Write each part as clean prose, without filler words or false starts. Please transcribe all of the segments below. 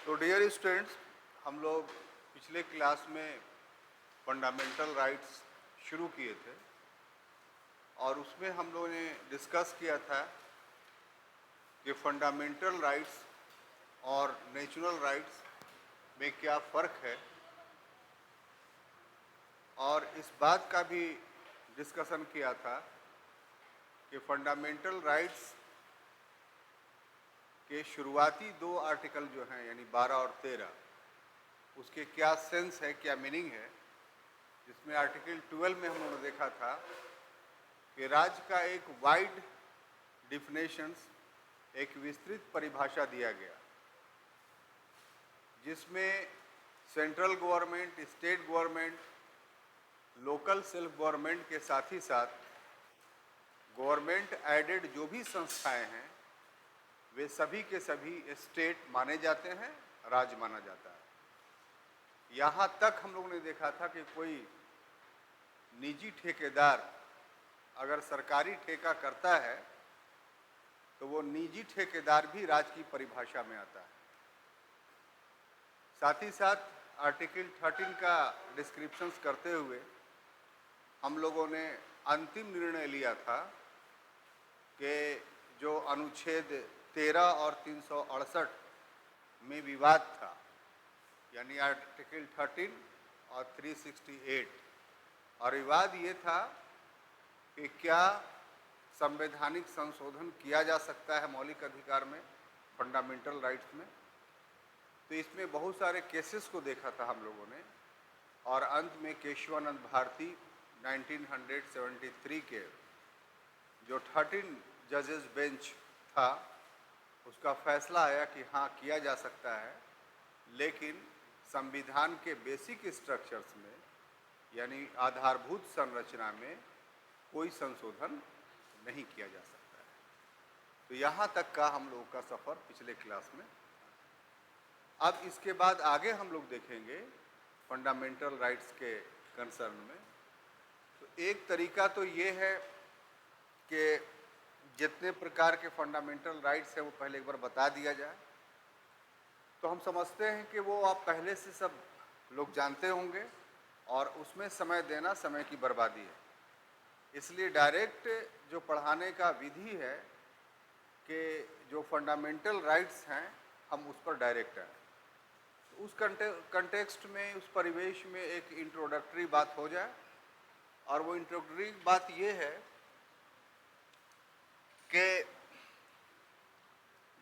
तो dear students, हम लोग पिछले क्लास में फंडामेंटल राइट्स शुरू किए थे और उसमें हम लोगों ने डिस्कस किया था कि फंडामेंटल राइट्स और नेचुरल राइट्स में क्या फ़र्क है, और इस बात का भी डिस्कशन किया था कि फंडामेंटल राइट्स के शुरुआती दो आर्टिकल जो हैं यानी 12 और 13, उसके क्या सेंस है, क्या मीनिंग है। जिसमें आर्टिकल 12 में हम लोगों ने देखा था कि राज्य का एक वाइड डिफिनेशंस, एक विस्तृत परिभाषा दिया गया, जिसमें central government, state government, local self government के साथ ही साथ गवर्नमेंट एडेड जो भी संस्थाएं हैं वे सभी के सभी स्टेट माने जाते हैं, राज्य माना जाता है। यहाँ तक हम लोगों ने देखा था कि कोई निजी ठेकेदार अगर सरकारी ठेका करता है तो वो निजी ठेकेदार भी राज्य की परिभाषा में आता है। साथ ही साथ आर्टिकल 13 का डिस्क्रिप्शंस करते हुए हम लोगों ने अंतिम निर्णय लिया था कि जो अनुच्छेद 13 और 368 में विवाद था, यानी आर्टिकल 13 और 368, और विवाद ये था कि क्या संवैधानिक संशोधन किया जा सकता है मौलिक अधिकार में, फंडामेंटल राइट्स में। तो इसमें बहुत सारे केसेस को देखा था हम लोगों ने, और अंत में केशवानंद भारती 1973 के जो 13 जजेस बेंच था उसका फैसला आया कि हाँ किया जा सकता है, लेकिन संविधान के बेसिक स्ट्रक्चर्स में यानी आधारभूत संरचना में कोई संशोधन नहीं किया जा सकता है। तो यहाँ तक का हम लोगों का सफ़र पिछले क्लास में। अब इसके बाद आगे हम लोग देखेंगे फंडामेंटल राइट्स के कंसर्न में। तो एक तरीका तो ये है कि जितने प्रकार के फंडामेंटल राइट्स हैं वो पहले एक बार बता दिया जाए। तो हम समझते हैं कि वो आप पहले से सब लोग जानते होंगे और उसमें समय देना समय की बर्बादी है। इसलिए डायरेक्ट जो पढ़ाने का विधि है कि जो फंडामेंटल राइट्स हैं हम उस पर डायरेक्ट आए। तो उस कंटेक्स्ट में, उस परिवेश में एक इंट्रोडक्टरी बात हो जाए, और वो इंट्रोडक्टरी बात ये है कि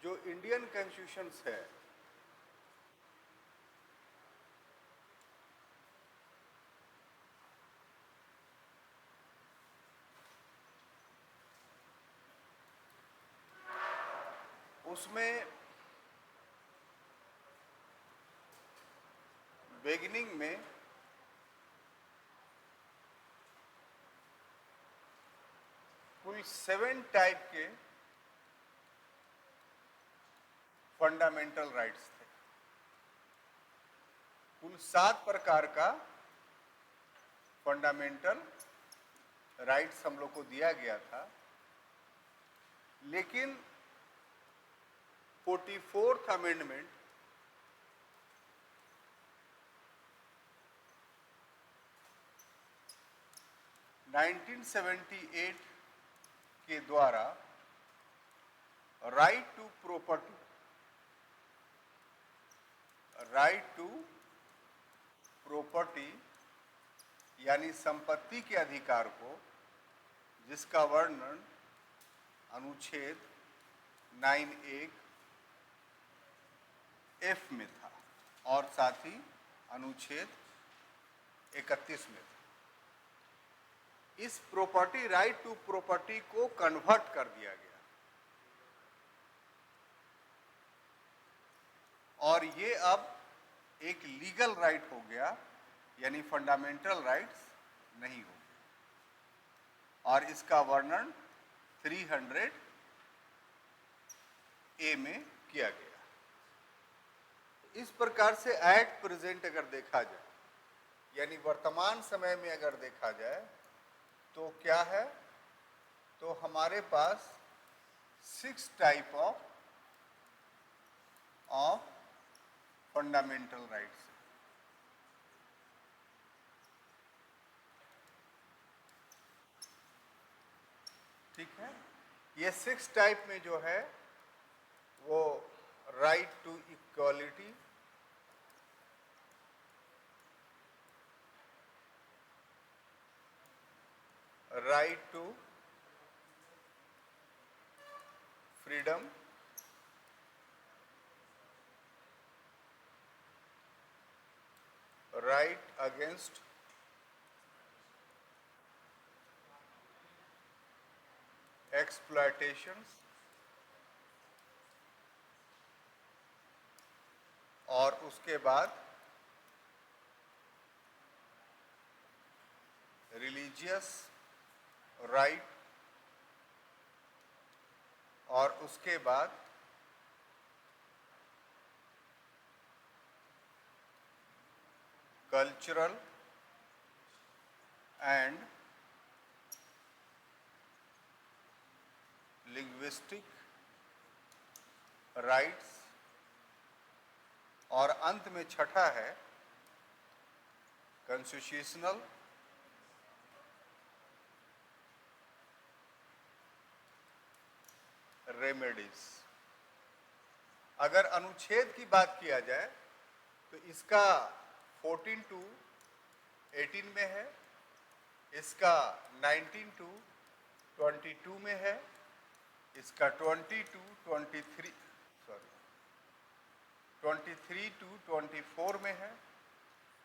जो इंडियन कॉन्स्टिट्यूशन है उसमें बिगिनिंग में कुल 7 टाइप के फंडामेंटल राइट्स थे। कुल 7 प्रकार का फंडामेंटल राइट्स हम लोग को दिया गया था, लेकिन 44th अमेंडमेंट (1978) के द्वारा राइट टू प्रॉपर्टी यानी संपत्ति के अधिकार को, जिसका वर्णन अनुच्छेद 9(1) F में था और साथ ही अनुच्छेद 31 में था। इस प्रॉपर्टी, राइट टू प्रॉपर्टी को कन्वर्ट कर दिया गया और ये अब एक लीगल राइट हो गया, यानी फंडामेंटल राइट्स नहीं हो गया, और इसका वर्णन 300 ए में किया गया। इस प्रकार से एट प्रेजेंट अगर देखा जाए, यानी वर्तमान समय में अगर देखा जाए, तो क्या है, तो हमारे पास 6 टाइप ऑफ फंडामेंटल राइट्स। ठीक है, ये 6 टाइप में जो है वो right to equality, right to freedom, right against exploitations, और उसके बाद रिलीजियस राइट, और उसके बाद कल्चरल एंड लिंग्विस्टिक राइट्स, और अंत में छठा है कॉन्स्टिट्यूशनल रेमेडीज। अगर अनुच्छेद की बात किया जाए तो इसका 14 टू 18 में है, इसका 19 टू 22 में है, इसका 23 टू 24 में है,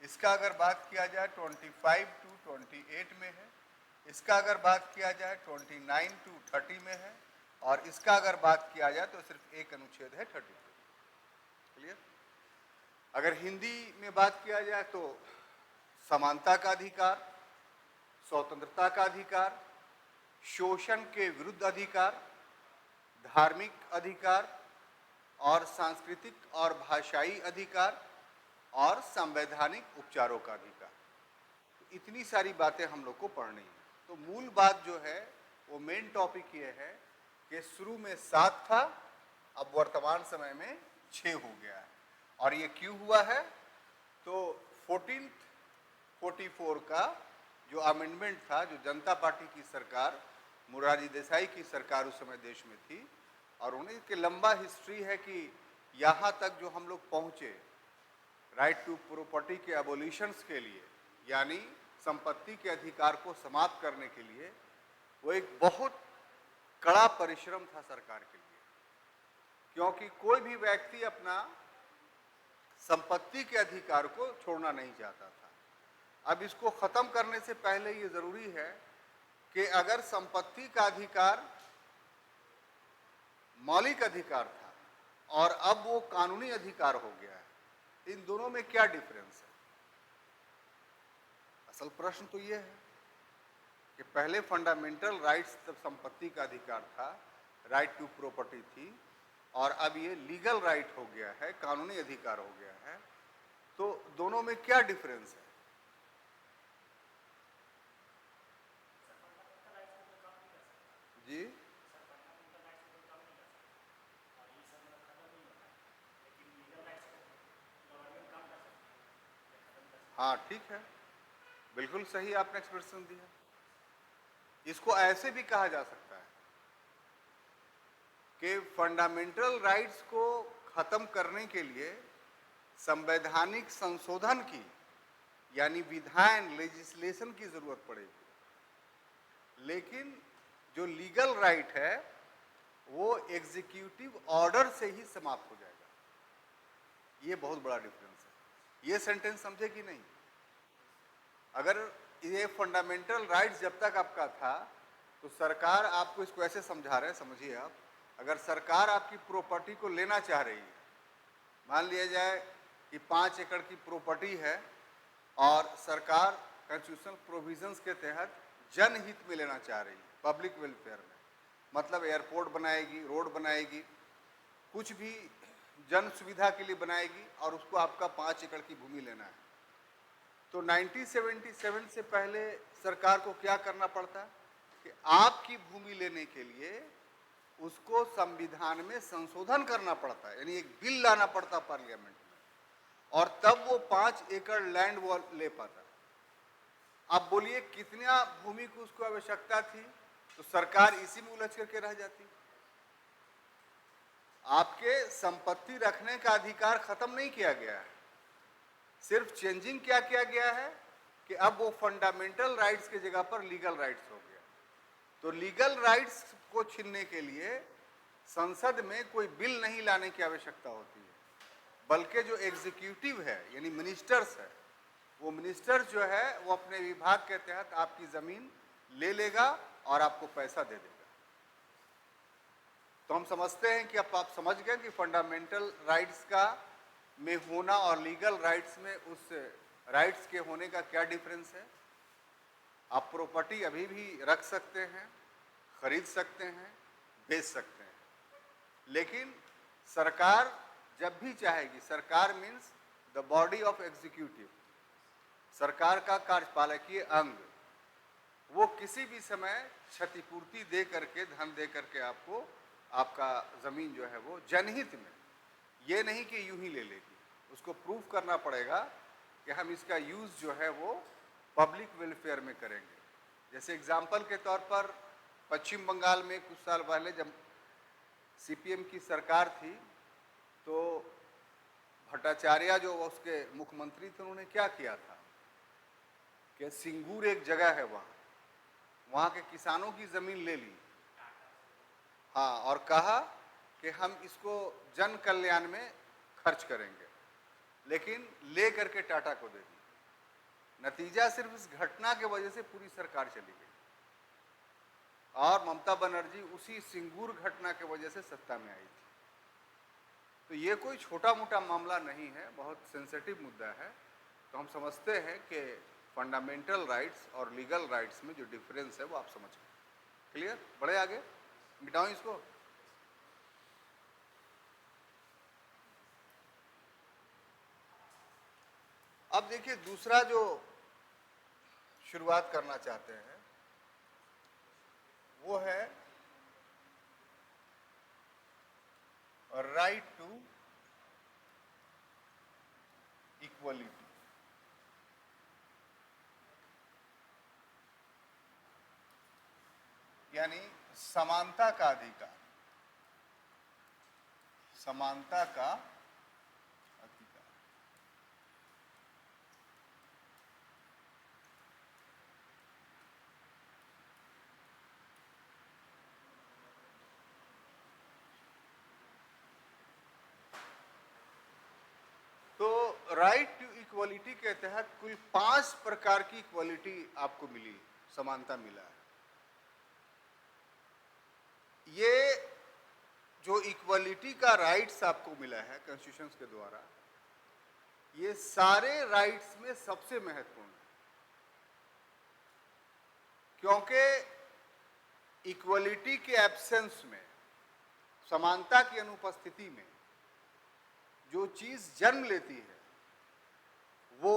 इसका अगर बात किया जाए 25 टू 28 में है, इसका अगर बात किया जाए 29 टू 30 में है, और इसका अगर बात किया जाए तो सिर्फ एक अनुच्छेद है 32। क्लियर? अगर हिंदी में बात किया जाए तो समानता का अधिकार, स्वतंत्रता का अधिकार, शोषण के विरुद्ध अधिकार, धार्मिक अधिकार, और सांस्कृतिक और भाषाई अधिकार, और संवैधानिक उपचारों का अधिकार। तो इतनी सारी बातें हम लोग को पढ़नी है। तो मूल बात जो है वो मेन टॉपिक ये है कि शुरू में 7 था, अब वर्तमान समय में 6 हो गया है। और ये क्यों हुआ है? तो 1444 का जो अमेंडमेंट था, जो जनता पार्टी की सरकार, मोरारजी देसाई की सरकार उस समय देश में थी, और उन्हें के लंबा हिस्ट्री है कि यहाँ तक जो हम लोग पहुँचे राइट टू प्रॉपर्टी के एबोलिशंस के लिए, यानी संपत्ति के अधिकार को समाप्त करने के लिए, वो एक बहुत कड़ा परिश्रम था सरकार के लिए, क्योंकि कोई भी व्यक्ति अपना संपत्ति के अधिकार को छोड़ना नहीं चाहता था। अब इसको खत्म करने से पहले ये जरूरी है कि अगर संपत्ति का अधिकार मौलिक अधिकार था और अब वो कानूनी अधिकार हो गया है, इन दोनों में क्या डिफरेंस है? असल प्रश्न तो ये है कि पहले फंडामेंटल राइट्स तब संपत्ति का अधिकार था, राइट टू प्रॉपर्टी थी, और अब ये लीगल राइट हो गया है, कानूनी अधिकार हो गया है। तो दोनों में क्या डिफरेंस है? जी हाँ, ठीक है, बिल्कुल सही आपने एक्सप्रेशन दिया। इसको ऐसे भी कहा जा सकता है कि फंडामेंटल राइट्स को खत्म करने के लिए संवैधानिक संशोधन की, यानी विधान लेजिस्लेशन की जरूरत पड़ेगी, लेकिन जो लीगल राइट है वो एग्जीक्यूटिव ऑर्डर से ही समाप्त हो जाएगा। ये बहुत बड़ा डिफरेंस है। ये सेंटेंस समझे कि नहीं? अगर ये फंडामेंटल राइट्स जब तक आपका था तो सरकार आपको इसको ऐसे समझा रहे हैं, समझिए आप, अगर सरकार आपकी प्रॉपर्टी को लेना चाह रही है, मान लिया जाए कि 5 एकड़ की प्रॉपर्टी है और सरकार कॉन्स्टिट्यूशनल प्रोविजंस के तहत जनहित में लेना चाह रही है, पब्लिक वेलफेयर में, मतलब एयरपोर्ट बनाएगी, रोड बनाएगी, कुछ भी जन सुविधा के लिए बनाएगी, और उसको आपका 5 एकड़ की भूमि लेना है। तो 1977 से पहले सरकार को क्या करना पड़ता कि आपकी भूमि लेने के लिए उसको संविधान में संशोधन करना पड़ता है, यानी एक बिल लाना पड़ता पार्लियामेंट में, और तब वो 5 एकड़ लैंड वो ले पाता। आप बोलिए कितना भूमि को उसको आवश्यकता थी, तो सरकार इसी में उलझ करके रह जाती। आपके संपत्ति रखने का अधिकार खत्म नहीं किया गया है, सिर्फ चेंजिंग क्या किया गया है कि अब वो फंडामेंटल राइट्स की जगह पर लीगल राइट्स हो गया। तो लीगल राइट्स को छीनने के लिए संसद में कोई बिल नहीं लाने की आवश्यकता होती है, बल्कि जो एग्जीक्यूटिव है यानी मिनिस्टर्स है, वो मिनिस्टर जो है वो अपने विभाग के तहत आपकी जमीन ले लेगा और आपको पैसा दे देगा। तो हम समझते हैं कि अब आप समझ गए कि फंडामेंटल राइट्स का में होना और लीगल राइट्स में उस राइट्स के होने का क्या डिफरेंस है। आप प्रॉपर्टी अभी भी रख सकते हैं, खरीद सकते हैं, बेच सकते हैं, लेकिन सरकार जब भी चाहेगी, सरकार means the body of executive, सरकार का कार्यपालकीय अंग, वो किसी भी समय क्षतिपूर्ति दे करके, धन दे करके आपको आपका ज़मीन जो है वो जनहित में, ये नहीं कि यूं ही ले लेगी, उसको प्रूव करना पड़ेगा कि हम इसका यूज़ जो है वो पब्लिक वेलफेयर में करेंगे। जैसे एग्जाम्पल के तौर पर पश्चिम बंगाल में कुछ साल पहले जब सीपीएम की सरकार थी, तो भट्टाचार्य जो उसके मुख्यमंत्री थे, उन्होंने क्या किया था कि सिंगूर एक जगह है, वहाँ के किसानों की ज़मीन ले ली, हाँ, और कहा कि हम इसको जन कल्याण में खर्च करेंगे, लेकिन ले करके टाटा को दे दी। नतीजा सिर्फ इस घटना के वजह से पूरी सरकार चली गई और ममता बनर्जी उसी सिंगूर घटना के वजह से सत्ता में आई थी। तो ये कोई छोटा मोटा मामला नहीं है, बहुत सेंसिटिव मुद्दा है। तो हम समझते हैं कि फंडामेंटल राइट्स और लीगल राइट्स में जो डिफरेंस है वो आप समझ गए। क्लियर? बढ़े आगे, मिटाऊं इसको। अब देखिए दूसरा जो शुरुआत करना चाहते हैं वो है राइट टू इक्वलिटी, यानी समानता का अधिकार, समानता का अधिकार। तो राइट टू इक्वलिटी के तहत कुल 5 प्रकार की इक्वलिटी आपको मिली, समानता मिला है। ये जो इक्वलिटी का राइट्स आपको मिला है कॉन्स्टिट्यूशन के द्वारा, ये सारे राइट्स में सबसे महत्वपूर्ण है, क्योंकि इक्वलिटी के एब्सेंस में, समानता की अनुपस्थिति में जो चीज जन्म लेती है वो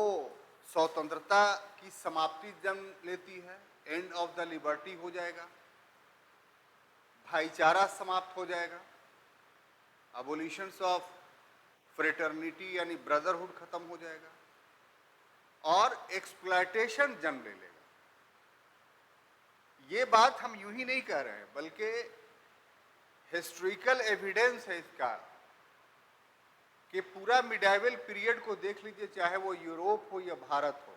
स्वतंत्रता की समाप्ति जन्म लेती है, एंड ऑफ द लिबर्टी हो जाएगा, भाईचारा समाप्त हो जाएगा, अबोलिशंस ऑफ फ्रेटर्निटी यानी ब्रदरहुड खत्म हो जाएगा, और एक्सप्लॉयटेशन जन्म ले लेगा। ये बात हम यूं ही नहीं कह रहे हैं, बल्कि हिस्ट्रिकल एविडेंस है इसका कि पूरा मिडाइवल पीरियड को देख लीजिए, चाहे वो यूरोप हो या भारत हो,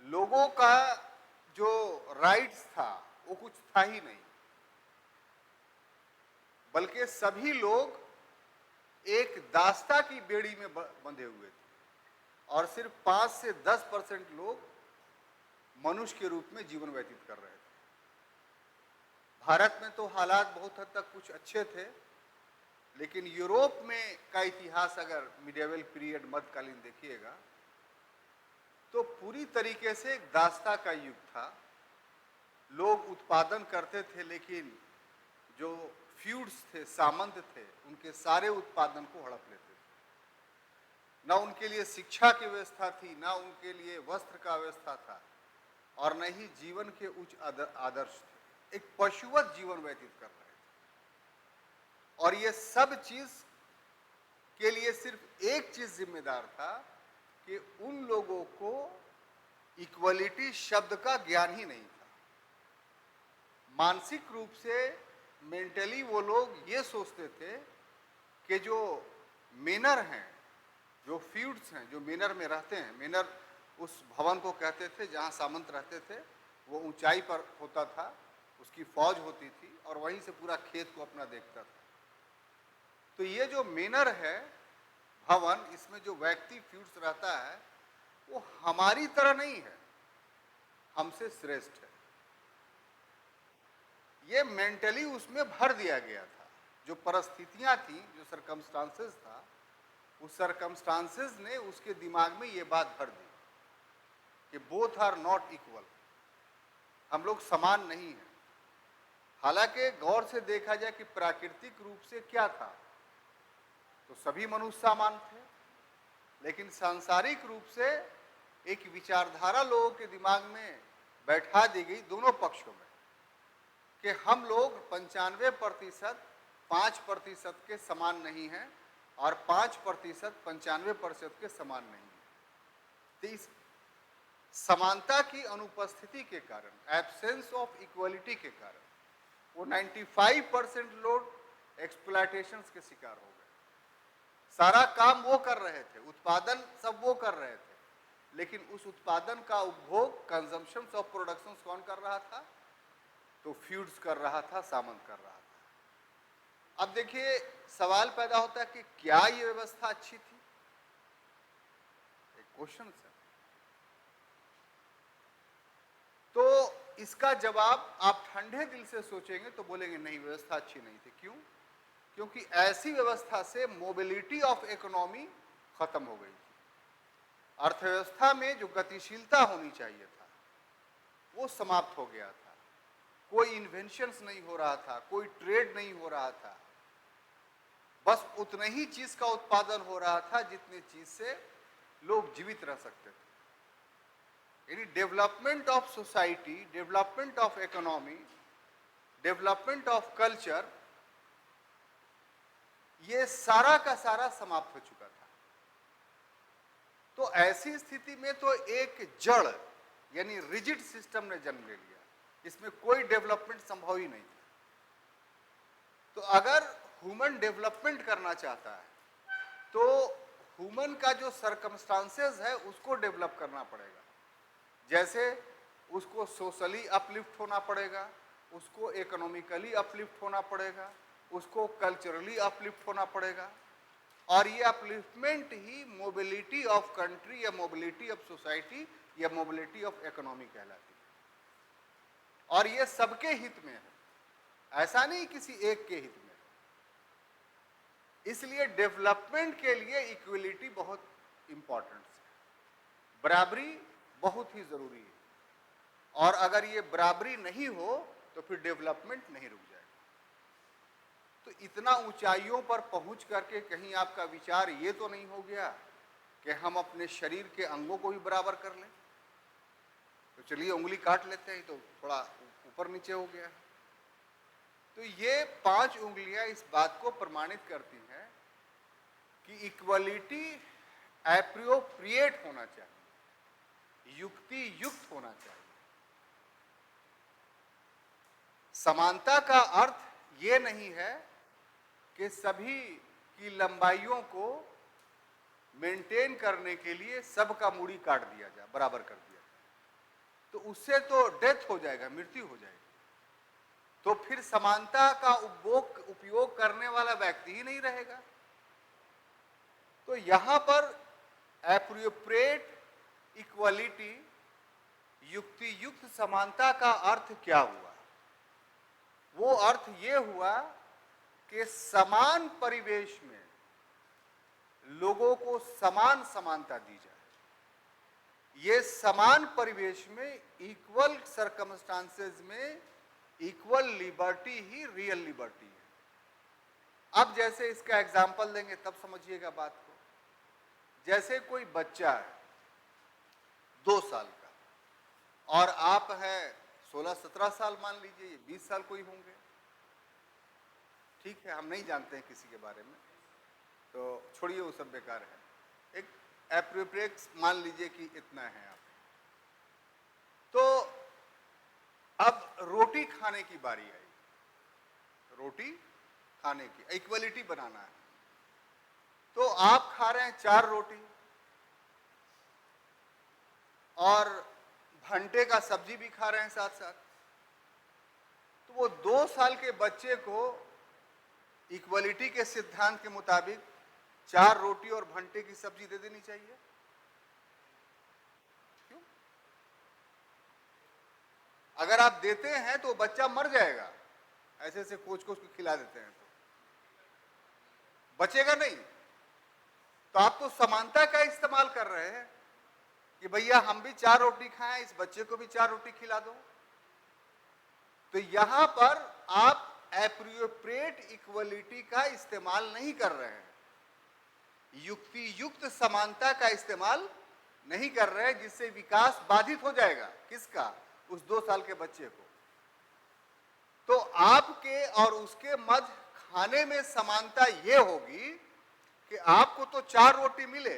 लोगों का जो राइट्स था वो कुछ था ही नहीं, बल्कि सभी लोग एक दास्ता की बेड़ी में बंधे हुए थे, और सिर्फ 5 से 10% लोग मनुष्य के रूप में जीवन व्यतीत कर रहे थे। भारत में तो हालात बहुत हद तक कुछ अच्छे थे, लेकिन यूरोप में का इतिहास अगर मिडिएवल पीरियड मध्यकालीन देखिएगा तो पूरी तरीके से एक दास्ता का युग था। लोग उत्पादन करते थे, लेकिन जो फ्यूड्स थे, सामंत थे, उनके सारे उत्पादन को हड़प लेते थे। ना उनके लिए शिक्षा की व्यवस्था थी, ना उनके लिए वस्त्र का व्यवस्था था, और न ही जीवन के उच्च आदर्श थे। एक पशुवत जीवन व्यतीत कर रहे थे, और ये सब चीज उसके लिए सिर्फ एक चीज जिम्मेदार था कि उन लोगों को इक्वलिटी शब्द का ज्ञान ही नहीं था। मानसिक रूप से मेंटली वो लोग ये सोचते थे कि जो मेनर हैं, जो फ्यूड्स हैं, जो मेनर में रहते हैं, मेनर उस भवन को कहते थे जहाँ सामंत रहते थे, वो ऊंचाई पर होता था, उसकी फौज होती थी और वहीं से पूरा खेत को अपना देखता था। तो ये जो मेनर है भवन, इसमें जो व्यक्ति फ्यूड्स रहता है वो हमारी तरह नहीं है, हमसे श्रेष्ठ है। ये मेंटली उसमें भर दिया गया था। जो परिस्थितियां थी, जो सरकमस्टांसेस था, उस सरकमस्टांसेस ने उसके दिमाग में ये बात भर दी कि बोथ आर नॉट इक्वल, हम लोग समान नहीं हैं। हालांकि गौर से देखा जाए कि प्राकृतिक रूप से क्या था, तो सभी मनुष्य समान थे, लेकिन सांसारिक रूप से एक विचारधारा लोगों के दिमाग में बैठा दी गई दोनों पक्षों में कि हम लोग 95% 5% के समान नहीं हैं और 5% 95% के समान नहीं है। तो इस समानता की अनुपस्थिति के कारण, एब्सेंस ऑफ इक्वलिटी के कारण, वो 95% लोग एक्सप्लॉयटेशंस के शिकार हो गए। सारा काम वो कर रहे थे, उत्पादन सब वो कर रहे थे, लेकिन उस उत्पादन का उपभोग, कंजम्पशन ऑफ प्रोडक्शन कौन कर रहा था? तो फ्यूड्स कर रहा था, सामंत कर रहा था। अब देखिए सवाल पैदा होता है कि क्या ये व्यवस्था अच्छी थी? एक क्वेश्चन है। तो इसका जवाब आप ठंडे दिल से सोचेंगे तो बोलेंगे नहीं, व्यवस्था अच्छी नहीं थी। क्यों? क्योंकि ऐसी व्यवस्था से मोबिलिटी ऑफ इकोनॉमी खत्म हो गई थी। अर्थव्यवस्था में जो गतिशीलता होनी चाहिए था वो समाप्त हो गया था। कोई इन्वेंशंस नहीं हो रहा था, कोई ट्रेड नहीं हो रहा था, बस उतने ही चीज का उत्पादन हो रहा था जितने चीज से लोग जीवित रह सकते थे। यानी development of society, development of economy, development of culture, ये सारा का सारा समाप्त हो चुका था। तो ऐसी स्थिति में तो एक जड़ यानी रिजिड सिस्टम ने जन्म ले लिया, इसमें कोई डेवलपमेंट संभव ही नहीं था। तो अगर ह्यूमन डेवलपमेंट करना चाहता है तो ह्यूमन का जो सरकमस्टांसेस है उसको डेवलप करना पड़ेगा। जैसे उसको सोशली अपलिफ्ट होना पड़ेगा, उसको इकोनॉमिकली अपलिफ्ट होना पड़ेगा, उसको कल्चरली अपलिफ्ट होना पड़ेगा, और ये upliftment he mobility of country या मोबिलिटी ऑफ सोसाइटी या मोबिलिटी ऑफ इकोनॉमी कहलाती है। और ये सबके हित में है, ऐसा नहीं किसी एक के हित में। इसलिए डेवलपमेंट के लिए इक्वलिटी बहुत इंपॉर्टेंट है, बराबरी बहुत ही जरूरी है। और अगर ये बराबरी नहीं हो तो फिर डेवलपमेंट नहीं रुक जाएगा। तो इतना ऊंचाइयों पर पहुंच करके कहीं आपका विचार ये तो नहीं हो गया कि हम अपने शरीर के अंगों को भी बराबर कर लें? तो चलिए उंगली काट लेते हैं, तो थोड़ा ऊपर नीचे हो गया। तो ये 5 उंगलियां इस बात को प्रमाणित करती हैं कि इक्वलिटी एप्रोप्रिएट होना चाहिए, युक्ति युक्त होना चाहिए। समानता का अर्थ ये नहीं है कि सभी की लंबाइयों को मेंटेन करने के लिए सबका मूड़ी काट दिया जाए, बराबर कर दिया जाए, तो उससे तो डेथ हो जाएगा, मृत्यु हो जाएगी। तो फिर समानता का उपयोग करने वाला व्यक्ति ही नहीं रहेगा। तो यहां पर एप्रोप्रिएट इक्वलिटी, युक्ति युक्त समानता का अर्थ क्या हुआ? वो अर्थ ये हुआ कि समान परिवेश में लोगों को समान समानता दी जाए। ये समान परिवेश में, इक्वल सरकमस्टांसेस में, इक्वल लिबर्टी ही रियल लिबर्टी है। अब जैसे इसका एग्जाम्पल देंगे तब समझिएगा बात को। जैसे कोई बच्चा है 2 साल का और आप है 16-17 साल, मान लीजिए, ये 20 साल कोई होंगे, ठीक है, हम नहीं जानते हैं किसी के बारे में। तो छोड़िए वो सब बेकार है। एक एप्रोप्रिएट मान लीजिए कि इतना है आप। तो अब रोटी खाने की बारी आई, रोटी खाने की इक्वलिटी बनाना है। तो आप खा रहे हैं 4 रोटी और भंटे का सब्जी भी खा रहे हैं साथ साथ, तो वो 2 साल के बच्चे को इक्वलिटी के सिद्धांत के मुताबिक 4 रोटी और भंटे की सब्जी दे देनी चाहिए। क्यों? अगर आप देते हैं तो बच्चा मर जाएगा, ऐसे ऐसे कोच को खिला देते हैं तो बचेगा नहीं। तो आप तो समानता का इस्तेमाल कर रहे हैं कि भैया हम भी 4 रोटी खाएं, इस बच्चे को भी 4 रोटी खिला दो। तो यहां पर आप एप्रोप्रिएट इक्वलिटी का इस्तेमाल नहीं कर रहे हैं, युक्ति युक्त समानता का इस्तेमाल नहीं कर रहे हैं, जिससे विकास बाधित हो जाएगा। किसका? उस 2 साल के बच्चे को। तो आपके और उसके मध्य खाने में समानता यह होगी कि आपको तो 4 रोटी मिले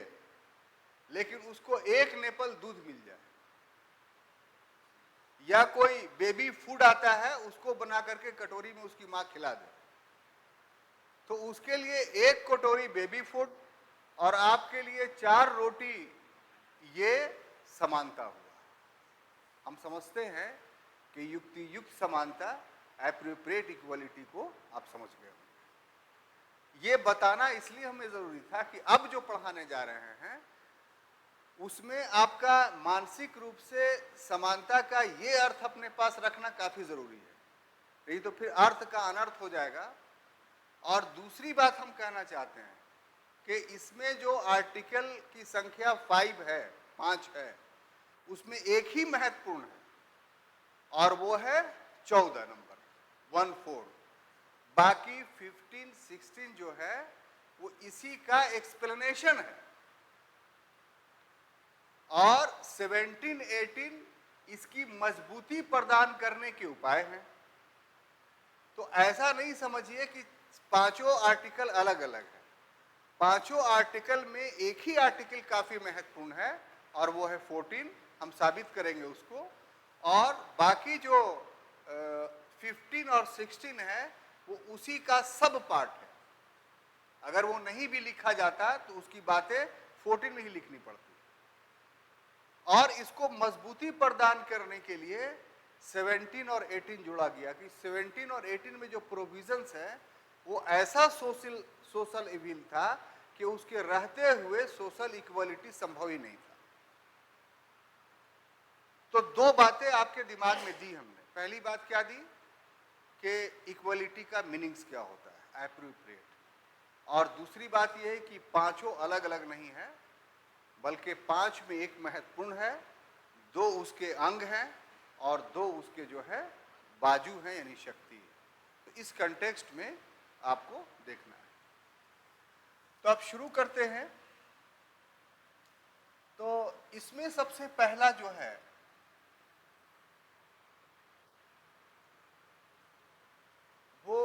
लेकिन उसको 1 नेपल दूध मिल जाए, या कोई बेबी फूड आता है उसको बना करके कटोरी में उसकी मां खिला दे, तो उसके लिए 1 कटोरी बेबी फूड और आपके लिए 4 रोटी, ये समानता हुआ। हम समझते हैं कि युक्ति युक्त समानता, एप्रोप्रिएट इक्वलिटी को आप समझ गए होंगे। ये बताना इसलिए हमें जरूरी था कि अब जो पढ़ाने जा रहे हैं उसमें आपका मानसिक रूप से समानता का ये अर्थ अपने पास रखना काफी जरूरी है, नहीं तो फिर अर्थ का अनर्थ हो जाएगा। और दूसरी बात हम कहना चाहते हैं कि इसमें जो आर्टिकल की संख्या 5 है, 5 है, उसमें एक ही महत्वपूर्ण है और वो है 14 नंबर 14। बाकी 15, 16 जो है वो इसी का एक्सप्लेनेशन है, और 17, 18 इसकी मजबूती प्रदान करने के उपाय हैं। तो ऐसा नहीं समझिए कि पांचों आर्टिकल अलग अलग है। पांचों आर्टिकल में एक ही आर्टिकल काफी महत्वपूर्ण है और वो है 14, हम साबित करेंगे उसको। और बाकी जो 15 और 16 है वो उसी का सब पार्ट है। अगर वो नहीं भी लिखा जाता तो उसकी बातें 14 में ही लिखनी पड़ती। और इसको मजबूती प्रदान करने के लिए 17 और 18 जोड़ा गया कि 17 और 18 में जो प्रोविजंस है वो ऐसा सोशल इविल था कि उसके रहते हुए सोशल इक्वलिटी संभव ही नहीं था। तो 2 बातें आपके दिमाग में दी हमने। पहली बात क्या दी कि इक्वलिटी का मीनिंग्स क्या होता है, एप्रोप्रिएट। और दूसरी बात यह है कि पांचों अलग अलग नहीं है, बल्कि 5 में एक महत्वपूर्ण है, 2 उसके अंग हैं और 2 उसके जो है बाजू हैं, यानी शक्ति है। तो इस कंटेक्स्ट में आपको देखना है। तो अब शुरू करते हैं। तो इसमें सबसे पहला जो है वो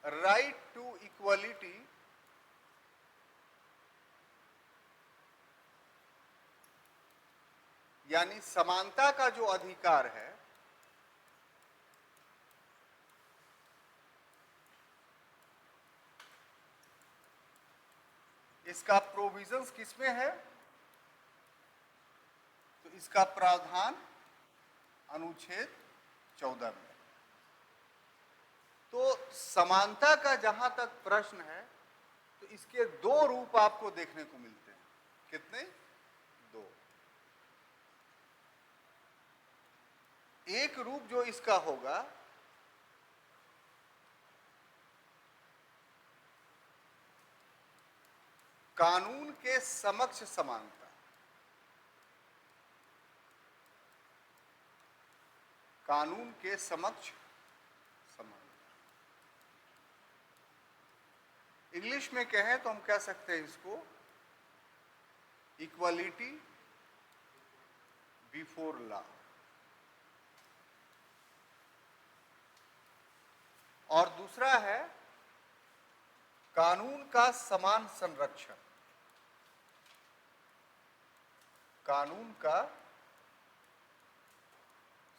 राइट टू इक्वलिटी यानी समानता का जो अधिकार है इसका प्रोविजंस किसमें है? तो इसका प्रावधान अनुच्छेद 14 में। तो समानता का जहां तक प्रश्न है तो इसके 2 रूप आपको देखने को मिलते हैं। कितने? 2। एक रूप जो इसका होगा कानून के समक्ष समानता। कानून के समक्ष समानता। इंग्लिश में कहें तो हम कह सकते हैं इसको इक्वलिटी बिफोर लॉ। और दूसरा है कानून का समान संरक्षण। कानून का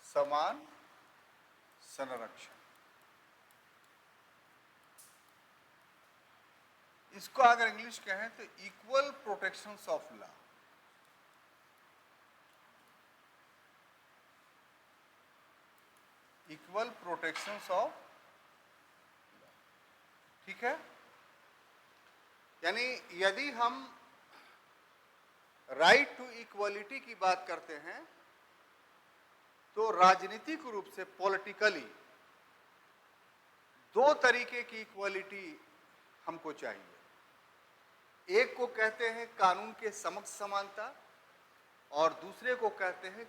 समान संरक्षण, इसको अगर इंग्लिश कहें तो equal protections of law. Equal protections of, ठीक है। यानी यदि हम राइट टू इक्वलिटी की बात करते हैं तो राजनीतिक रूप से पॉलिटिकली दो तरीके की इक्वलिटी हमको चाहिए। एक को कहते हैं कानून के समक्ष समानता और दूसरे को कहते हैं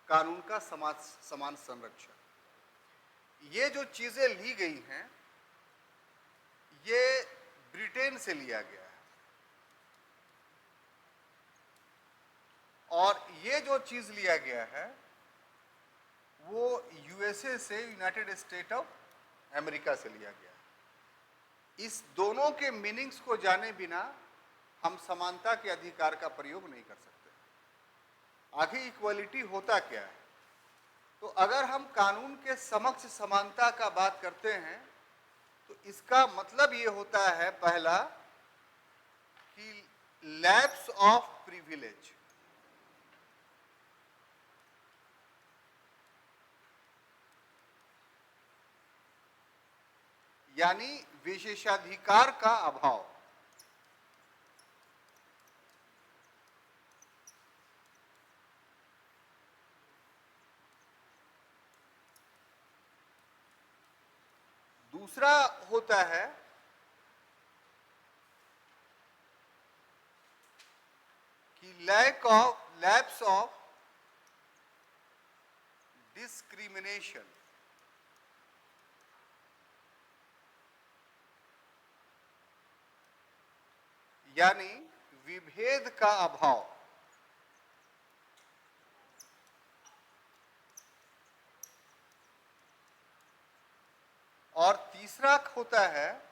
कानून का समान संरक्षण। ये जो चीजें ली गई हैं ये ब्रिटेन से लिया गया है और ये जो चीज लिया गया है वो यूएसए से, यूनाइटेड स्टेट ऑफ अमेरिका से लिया गया है। इस दोनों के मीनिंग्स को जाने बिना हम समानता के अधिकार का प्रयोग नहीं कर सकते। आखिर इक्वलिटी होता क्या है? तो अगर हम कानून के समक्ष समानता का बात करते हैं तो इसका मतलब ये होता है पहला कि लैप्स ऑफ प्रिविलेज, यानी विशेषाधिकार का अभाव। दूसरा होता है कि लैप्स ऑफ डिस्क्रिमिनेशन, यानी विभेद का अभाव। और तीसरा होता है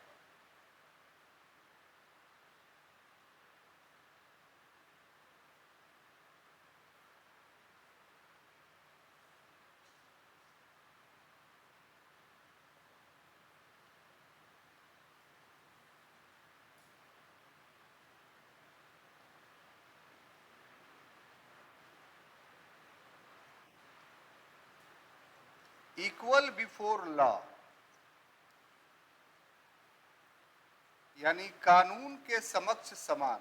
इक्वल बिफोर लॉ, यानी कानून के समक्ष समान।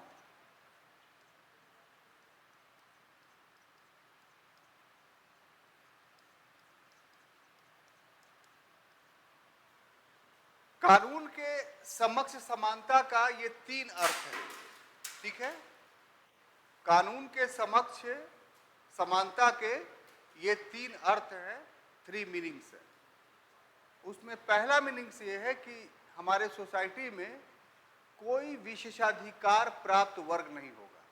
कानून के समक्ष समानता का ये तीन अर्थ है, ठीक है। कानून के समक्ष समानता के ये तीन अर्थ हैं, 3 मीनिंग्स है। उसमें पहला मीनिंग्स ये है कि हमारे सोसाइटी में कोई विशेषाधिकार प्राप्त वर्ग नहीं होगा,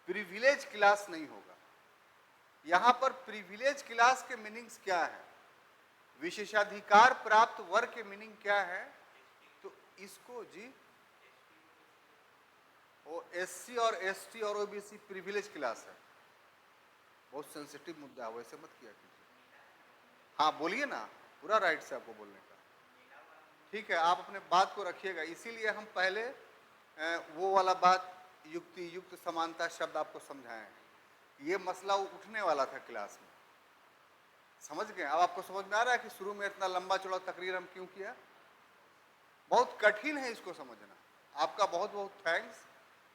प्रिविलेज क्लास नहीं होगा। यहां पर प्रिविलेज क्लास के मीनिंग्स क्या है, विशेषाधिकार प्राप्त वर्ग के मीनिंग क्या है? तो इसको जी वो एससी और एसटी और ओबीसी प्रिविलेज क्लास है। बहुत सेंसिटिव मुद्दा है, वैसे मत किया कीजिए। हाँ बोलिए ना, पूरा राइट से आपको बोलने का। ठीक है, आप अपने बात को रखिएगा। इसीलिए हम पहले वो वाला बात युक्ति युक्त समानता शब्द आपको समझाएं। ये मसला उठने वाला था क्लास में, समझ गए? अब आपको समझ में आ रहा है कि शुरू में इतना लंबा चौड़ा तकरीर हम क्यों किया। बहुत कठिन है इसको समझना। आपका बहुत बहुत थैंक्स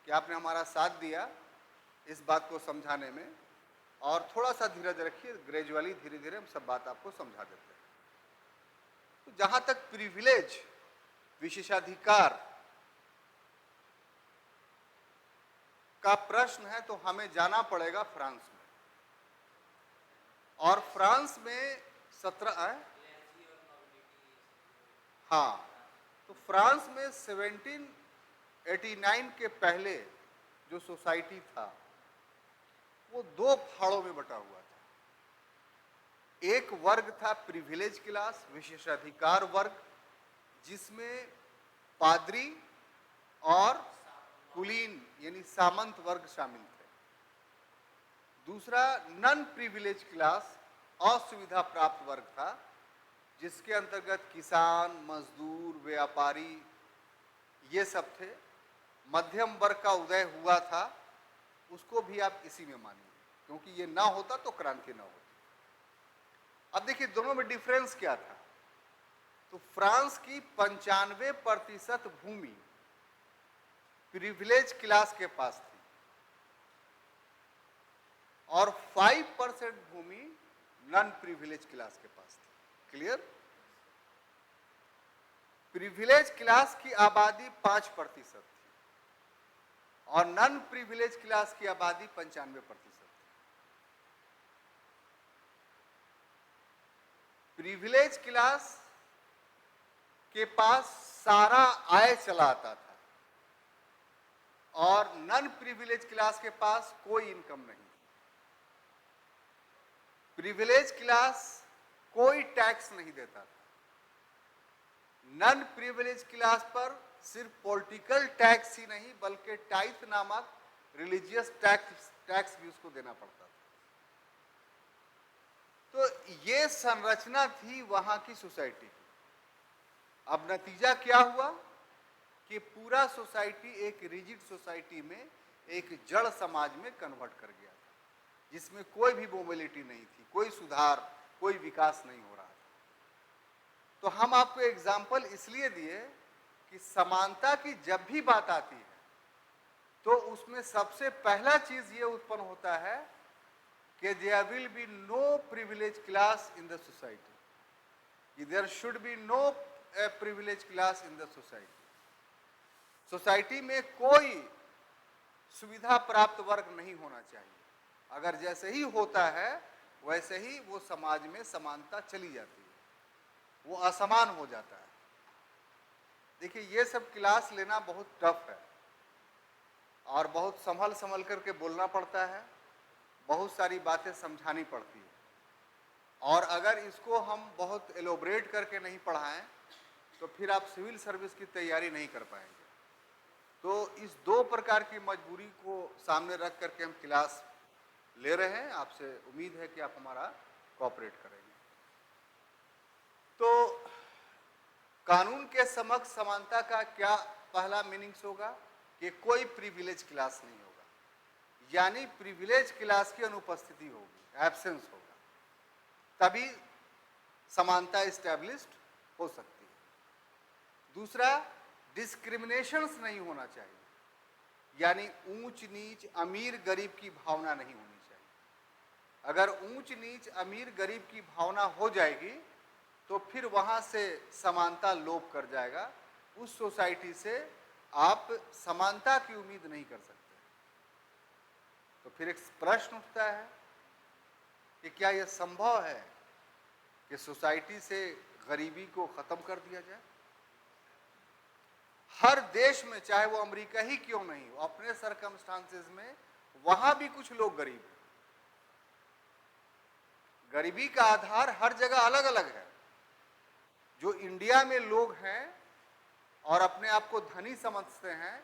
कि आपने हमारा साथ दिया इस बात को समझाने में। और थोड़ा सा धीरज रखिए, ग्रेजुअली धीरे धीरे हम सब बात आपको समझा देते हैं। तो जहां तक प्रिविलेज, विशेषाधिकार का प्रश्न है तो हमें जाना पड़ेगा फ्रांस में। और फ्रांस में 17 हाँ, तो फ्रांस में 1789 के पहले जो सोसाइटी था वो 2 फाड़ों में बटा हुआ था। एक वर्ग था प्रिविलेज क्लास, विशेषाधिकार वर्ग, जिसमें पादरी और कुलीन यानी सामंत वर्ग शामिल थे। दूसरा नॉन प्रिविलेज क्लास, असुविधा प्राप्त वर्ग था, जिसके अंतर्गत किसान, मजदूर, व्यापारी ये सब थे। मध्यम वर्ग का उदय हुआ था, उसको भी आप इसी में मानिए, क्योंकि ये ना होता तो क्रांति ना होती। अब देखिए दोनों में डिफरेंस क्या था। तो फ्रांस की 95% भूमि प्रिविलेज क्लास के पास थी और 5% भूमि नॉन प्रिविलेज क्लास के पास थी। क्लियर? प्रिविलेज क्लास की आबादी 5% थी और नॉन प्रिविलेज क्लास की आबादी 95% थी। प्रिविलेज क्लास के पास सारा आय चला आता था और नॉन प्रिविलेज क्लास के पास कोई इनकम नहीं। प्रिविलेज क्लास कोई टैक्स नहीं देता था। नॉन प्रिविलेज क्लास पर सिर्फ पॉलिटिकल टैक्स ही नहीं बल्कि टाइथ नामक रिलीजियस टैक्स भी उसको देना पड़ता था। तो ये संरचना थी वहां की सोसाइटी की। अब नतीजा क्या हुआ कि पूरा सोसाइटी एक रिजिड सोसाइटी में, एक जड़ समाज में कन्वर्ट कर गया था, जिसमें कोई भी मोबिलिटी नहीं थी, कोई सुधार, कोई विकास नहीं हो रहा था। तो हम आपको एग्जाम्पल इसलिए दिए कि समानता की जब भी बात आती है तो उसमें सबसे पहला चीज ये उत्पन्न होता है कि there will be no privilege class in the society, there should be no privilege class in the society. Society में कोई सुविधा प्राप्त वर्ग नहीं होना चाहिए। अगर जैसे ही होता है वैसे ही वो समाज में समानता चली जाती है, वो असमान हो जाता है। देखिए ये सब क्लास लेना बहुत टफ है और बहुत संभल संभल करके बोलना पड़ता है, बहुत सारी बातें समझानी पड़ती है। और अगर इसको हम बहुत एलोबरेट करके नहीं पढ़ाएं तो फिर आप सिविल सर्विस की तैयारी नहीं कर पाएंगे। तो इस दो प्रकार की मजबूरी को सामने रख करके हम क्लास ले रहे हैं। आपसे उम्मीद है कि आप हमारा कोऑपरेट करेंगे। तो कानून के समक्ष समानता का क्या पहला मीनिंग्स होगा कि कोई प्रिविलेज क्लास नहीं होगा, यानी प्रिविलेज क्लास की अनुपस्थिति होगी, एब्सेंस होगा, तभी समानता एस्टैब्लिश्ड हो सकती है। दूसरा, डिस्क्रिमिनेशंस नहीं होना चाहिए, यानी ऊंच नीच अमीर गरीब की भावना नहीं होनी चाहिए। अगर ऊंच नीच अमीर गरीब की भावना हो जाएगी तो फिर वहां से समानता लोप कर जाएगा। उस सोसाइटी से आप समानता की उम्मीद नहीं कर सकते। तो फिर एक प्रश्न उठता है कि क्या यह संभव है कि सोसाइटी से गरीबी को खत्म कर दिया जाए? हर देश में, चाहे वो अमेरिका ही क्यों नहीं हो, अपने सरकमस्टांसेस में वहां भी कुछ लोग गरीब हैं। गरीबी का आधार हर जगह अलग अलग है। जो इंडिया में लोग हैं और अपने आप को धनी समझते हैं,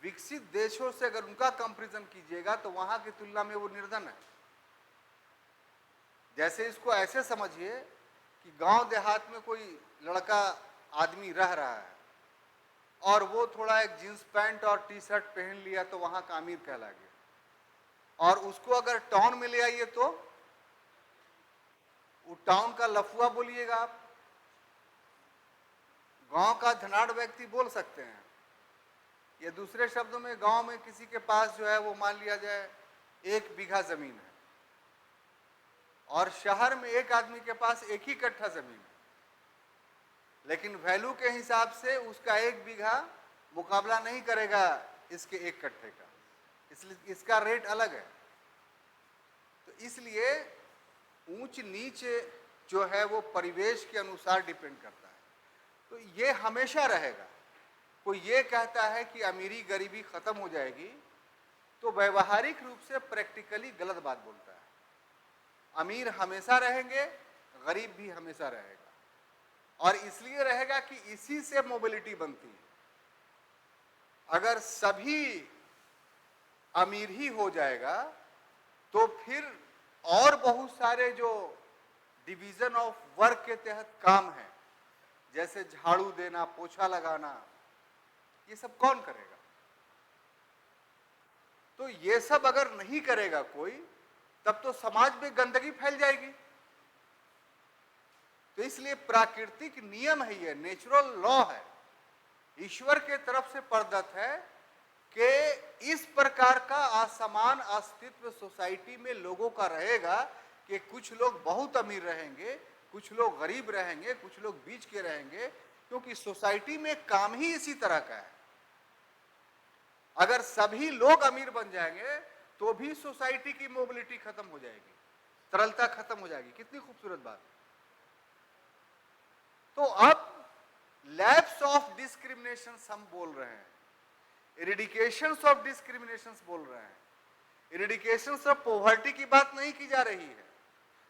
विकसित देशों से अगर उनका कंपैरिजन कीजिएगा तो वहां की तुलना में वो निर्धन है। जैसे इसको ऐसे समझिए कि गांव देहात में कोई लड़का आदमी रह रहा है और वो थोड़ा एक जींस पैंट और टी शर्ट पहन लिया तो वहां का अमीर कहला गया, और उसको अगर टाउन में ले आइए तो वो टाउन का लफुआ बोलिएगा आप, गांव का धनाढ़ व्यक्ति बोल सकते हैं। या दूसरे शब्दों में, गांव में किसी के पास जो है वो मान लिया जाए 1 बीघा जमीन है और शहर में एक आदमी के पास 1 ही कट्ठा जमीन है, लेकिन वैल्यू के हिसाब से उसका 1 बीघा मुकाबला नहीं करेगा इसके 1 कट्ठे का, इसलिए इसका रेट अलग है। तो इसलिए ऊंच नीच जो है वो परिवेश के अनुसार डिपेंड करता है। तो ये हमेशा रहेगा। कोई ये कहता है कि अमीरी गरीबी खत्म हो जाएगी तो व्यवहारिक रूप से प्रैक्टिकली गलत बात बोलता है। अमीर हमेशा रहेंगे, गरीब भी हमेशा रहेगा, और इसलिए रहेगा कि इसी से मोबिलिटी बनती है। अगर सभी अमीर ही हो जाएगा तो फिर और बहुत सारे जो डिवीजन ऑफ वर्क के तहत काम है, जैसे झाड़ू देना, पोछा लगाना, ये सब कौन करेगा? तो ये सब अगर नहीं करेगा कोई, तब तो समाज में गंदगी फैल जाएगी। तो इसलिए प्राकृतिक नियम है, ये नेचुरल लॉ है, ईश्वर के तरफ से प्रदत्त है कि इस प्रकार का असमान अस्तित्व सोसाइटी में लोगों का रहेगा कि कुछ लोग बहुत अमीर रहेंगे, कुछ लोग गरीब रहेंगे, कुछ लोग बीच के रहेंगे, क्योंकि सोसाइटी में काम ही इसी तरह का है। अगर सभी लोग अमीर बन जाएंगे तो भी सोसाइटी की मोबिलिटी खत्म हो जाएगी, तरलता खत्म हो जाएगी। कितनी खूबसूरत बात। तो अब लैप्स ऑफ डिस्क्रिमिनेशन हम बोल रहे हैं, इरेडिकेशंस ऑफ डिस्क्रिमिनेशंस बोल रहे हैं। इरेडिकेशंस ऑफ पॉवर्टी की बात नहीं की जा रही है,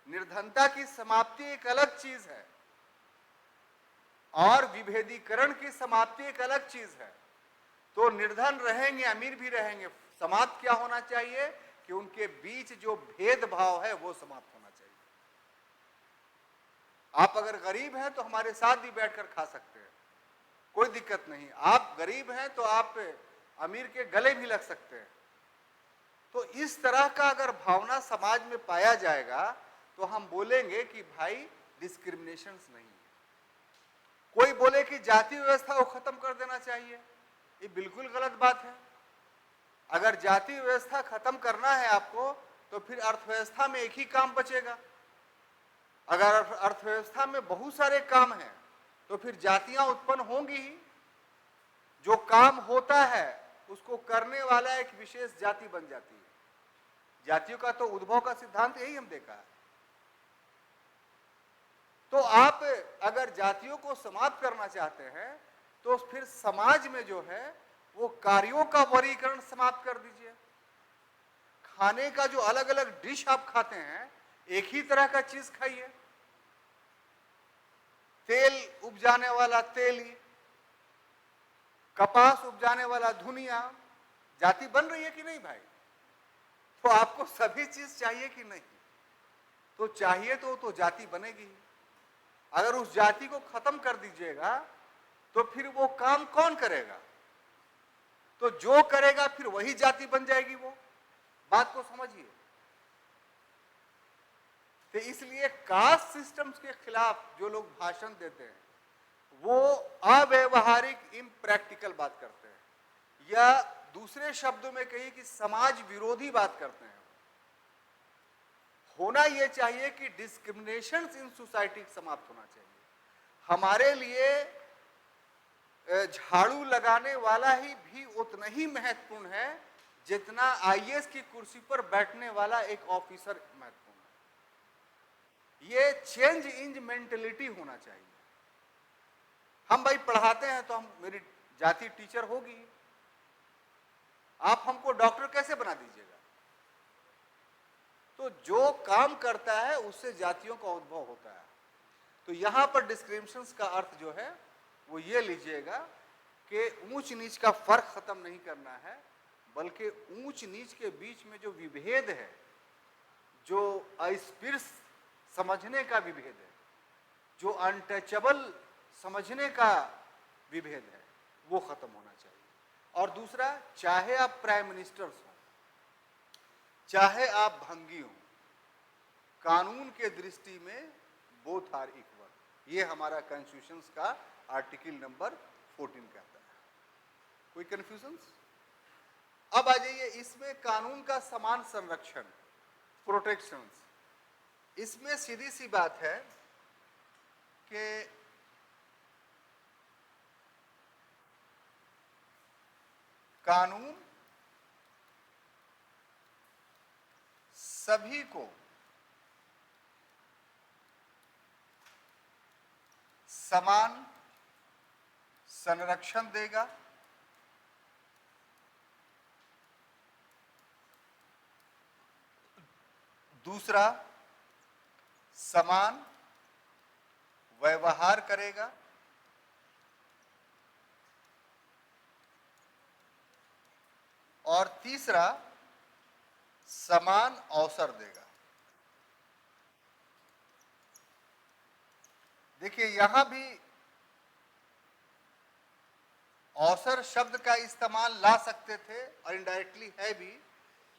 निर्धनता की समाप्ति एक अलग चीज है और विभेदीकरण की समाप्ति एक अलग चीज है। तो निर्धन रहेंगे, अमीर भी रहेंगे, समाप्त क्या होना चाहिए कि उनके बीच जो भेदभाव है वो समाप्त होना चाहिए। आप अगर गरीब हैं तो हमारे साथ भी बैठकर खा सकते हैं, कोई दिक्कत नहीं। आप गरीब हैं तो आप अमीर के गले भी लग सकते हैं। तो इस तरह का अगर भावना समाज में पाया जाएगा तो हम बोलेंगे कि भाई डिस्क्रिमिनेशन नहीं है। कोई बोले कि जाति व्यवस्था को खत्म कर देना चाहिए, ये बिल्कुल गलत बात है। अगर जाति व्यवस्था खत्म करना है आपको तो फिर अर्थव्यवस्था में एक ही काम बचेगा। अगर अर्थव्यवस्था में बहुत सारे काम हैं तो फिर जातियां उत्पन्न होंगी ही। जो काम होता है उसको करने वाला एक विशेष जाति बन जाती है। जातियों का तो उद्भव का सिद्धांत यही हम देखा है। तो आप अगर जातियों को समाप्त करना चाहते हैं तो फिर समाज में जो है वो कार्यों का वर्गीकरण समाप्त कर दीजिए। खाने का जो अलग अलग डिश आप खाते हैं, एक ही तरह का चीज खाइए। तेल उपजाने वाला तेली, कपास उपजाने वाला धुनिया, जाति बन रही है कि नहीं भाई? तो आपको सभी चीज चाहिए कि नहीं? तो चाहिए तो जाति बनेगी। अगर उस जाति को खत्म कर दीजिएगा तो फिर वो काम कौन करेगा? तो जो करेगा फिर वही जाति बन जाएगी। वो बात को समझिए। तो इसलिए कास्ट सिस्टम्स के खिलाफ जो लोग भाषण देते हैं वो अव्यवहारिक, इम्प्रैक्टिकल बात करते हैं, या दूसरे शब्दों में कहिए कि समाज विरोधी बात करते हैं। होना यह चाहिए कि डिस्क्रिमिनेशन इन सोसाइटी समाप्त होना चाहिए। हमारे लिए झाड़ू लगाने वाला ही भी उतना ही महत्वपूर्ण है जितना आईएएस की कुर्सी पर बैठने वाला एक ऑफिसर महत्वपूर्ण है। ये चेंज इन मेंटेलिटी होना चाहिए। हम भाई पढ़ाते हैं तो हम, मेरी जाति टीचर होगी, आप हमको डॉक्टर कैसे बना दीजिएगा? तो जो काम करता है उससे जातियों का उद्भव होता है। तो यहां पर डिस्क्रिमिनेशन का अर्थ जो है वो ये लीजिएगा कि ऊंच नीच का फर्क खत्म नहीं करना है, बल्कि ऊंच नीच के बीच में जो विभेद है, जो अस्पृश्य समझने का विभेद है, जो अनटचेबल समझने का विभेद है, वो खत्म होना चाहिए। और दूसरा, चाहे आप प्राइम मिनिस्टर्स हो, चाहे आप भंगी हो, कानून के दृष्टि में बोथ आर इक्वल। ये हमारा कॉन्स्टिट्यूशन का आर्टिकल नंबर 14 कहता है। कोई कंफ्यूजन्स? अब आ जाइए, इसमें कानून का समान संरक्षण, प्रोटेक्शंस, इसमें सीधी सी बात है कि कानून सभी को समान संरक्षण देगा, दूसरा समान व्यवहार करेगा, और तीसरा समान अवसर देगा। देखिए यहां भी अवसर शब्द का इस्तेमाल ला सकते थे और इनडायरेक्टली है भी,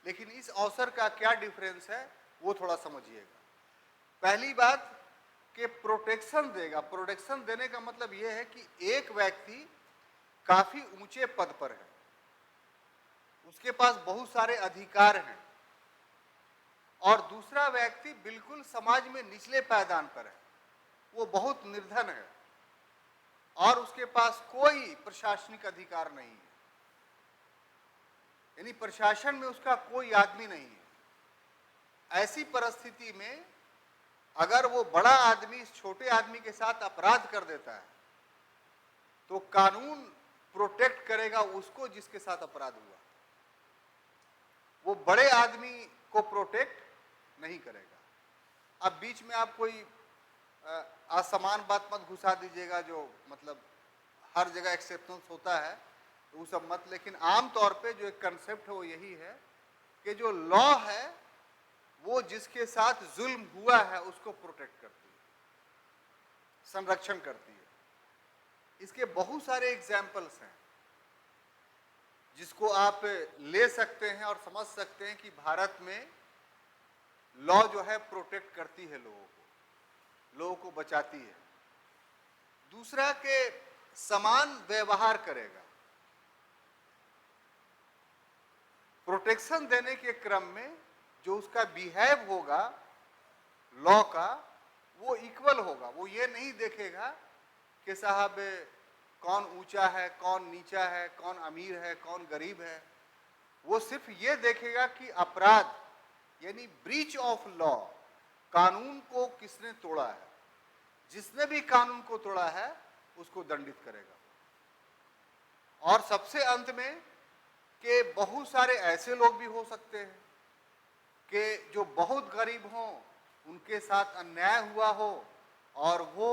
लेकिन इस अवसर का क्या डिफरेंस है वो थोड़ा समझिएगा। पहली बात कि प्रोटेक्शन देगा। प्रोटेक्शन देने का मतलब यह है कि एक व्यक्ति काफी ऊंचे पद पर है, उसके पास बहुत सारे अधिकार हैं, और दूसरा व्यक्ति बिल्कुल समाज में निचले पायदान पर है, वो बहुत निर्धन है और उसके पास कोई प्रशासनिक अधिकार नहीं है, यानी प्रशासन में उसका कोई आदमी नहीं है। ऐसी परिस्थिति में अगर वो बड़ा आदमी इस छोटे आदमी के साथ अपराध कर देता है तो कानून प्रोटेक्ट करेगा उसको जिसके साथ अपराध हुआ, वो बड़े आदमी को प्रोटेक्ट नहीं करेगा। अब बीच में आप कोई असमान बात मत घुसा दीजिएगा, जो मतलब हर जगह एक्सेप्शंस होता है तो वो सब मत, लेकिन आमतौर पे जो एक कंसेप्ट है वो यही है कि जो लॉ है वो जिसके साथ जुल्म हुआ है उसको प्रोटेक्ट करती है, संरक्षण करती है। इसके बहुत सारे एग्जाम्पल्स हैं जिसको आप ले सकते हैं और समझ सकते हैं कि भारत में लॉ जो है प्रोटेक्ट करती है लोगों को बचाती है। दूसरा के समान व्यवहार करेगा। प्रोटेक्शन देने के क्रम में जो उसका बिहेव होगा लॉ का वो इक्वल होगा। वो ये नहीं देखेगा कि साहब कौन ऊंचा है, कौन नीचा है, कौन अमीर है, कौन गरीब है। वो सिर्फ ये देखेगा कि अपराध यानी ब्रीच ऑफ लॉ, कानून को किसने तोड़ा है। जिसने भी कानून को तोड़ा है उसको दंडित करेगा। और सबसे अंत में कि बहुत सारे ऐसे लोग भी हो सकते हैं कि जो बहुत गरीब हों, उनके साथ अन्याय हुआ हो और वो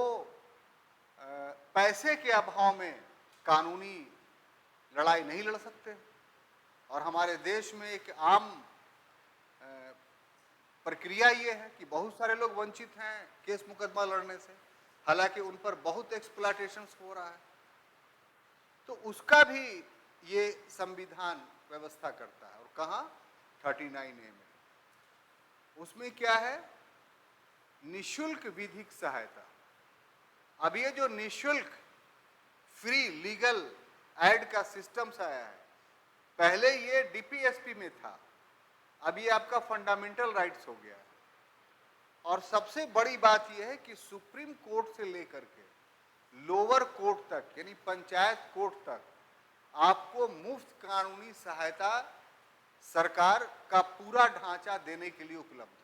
पैसे के अभाव में कानूनी लड़ाई नहीं लड़ सकते। और हमारे देश में एक आम प्रक्रिया ये है कि बहुत सारे लोग वंचित हैं केस मुकदमा लड़ने से, हालांकि उन पर बहुत एक्सप्लॉयटेशन हो रहा है। तो उसका भी ये संविधान व्यवस्था करता है। और कहाँ 39A में उसमें क्या है, निशुल्क विधिक सहायता। अब ये जो निशुल्क फ्री लीगल एड का सिस्टम आया है, पहले ये डीपीएसपी में था, अब ये आपका फंडामेंटल राइट्स हो गया है। और सबसे बड़ी बात यह है कि सुप्रीम कोर्ट से लेकर के लोअर कोर्ट तक यानी पंचायत कोर्ट तक आपको मुफ्त कानूनी सहायता सरकार का पूरा ढांचा देने के लिए उपलब्ध है।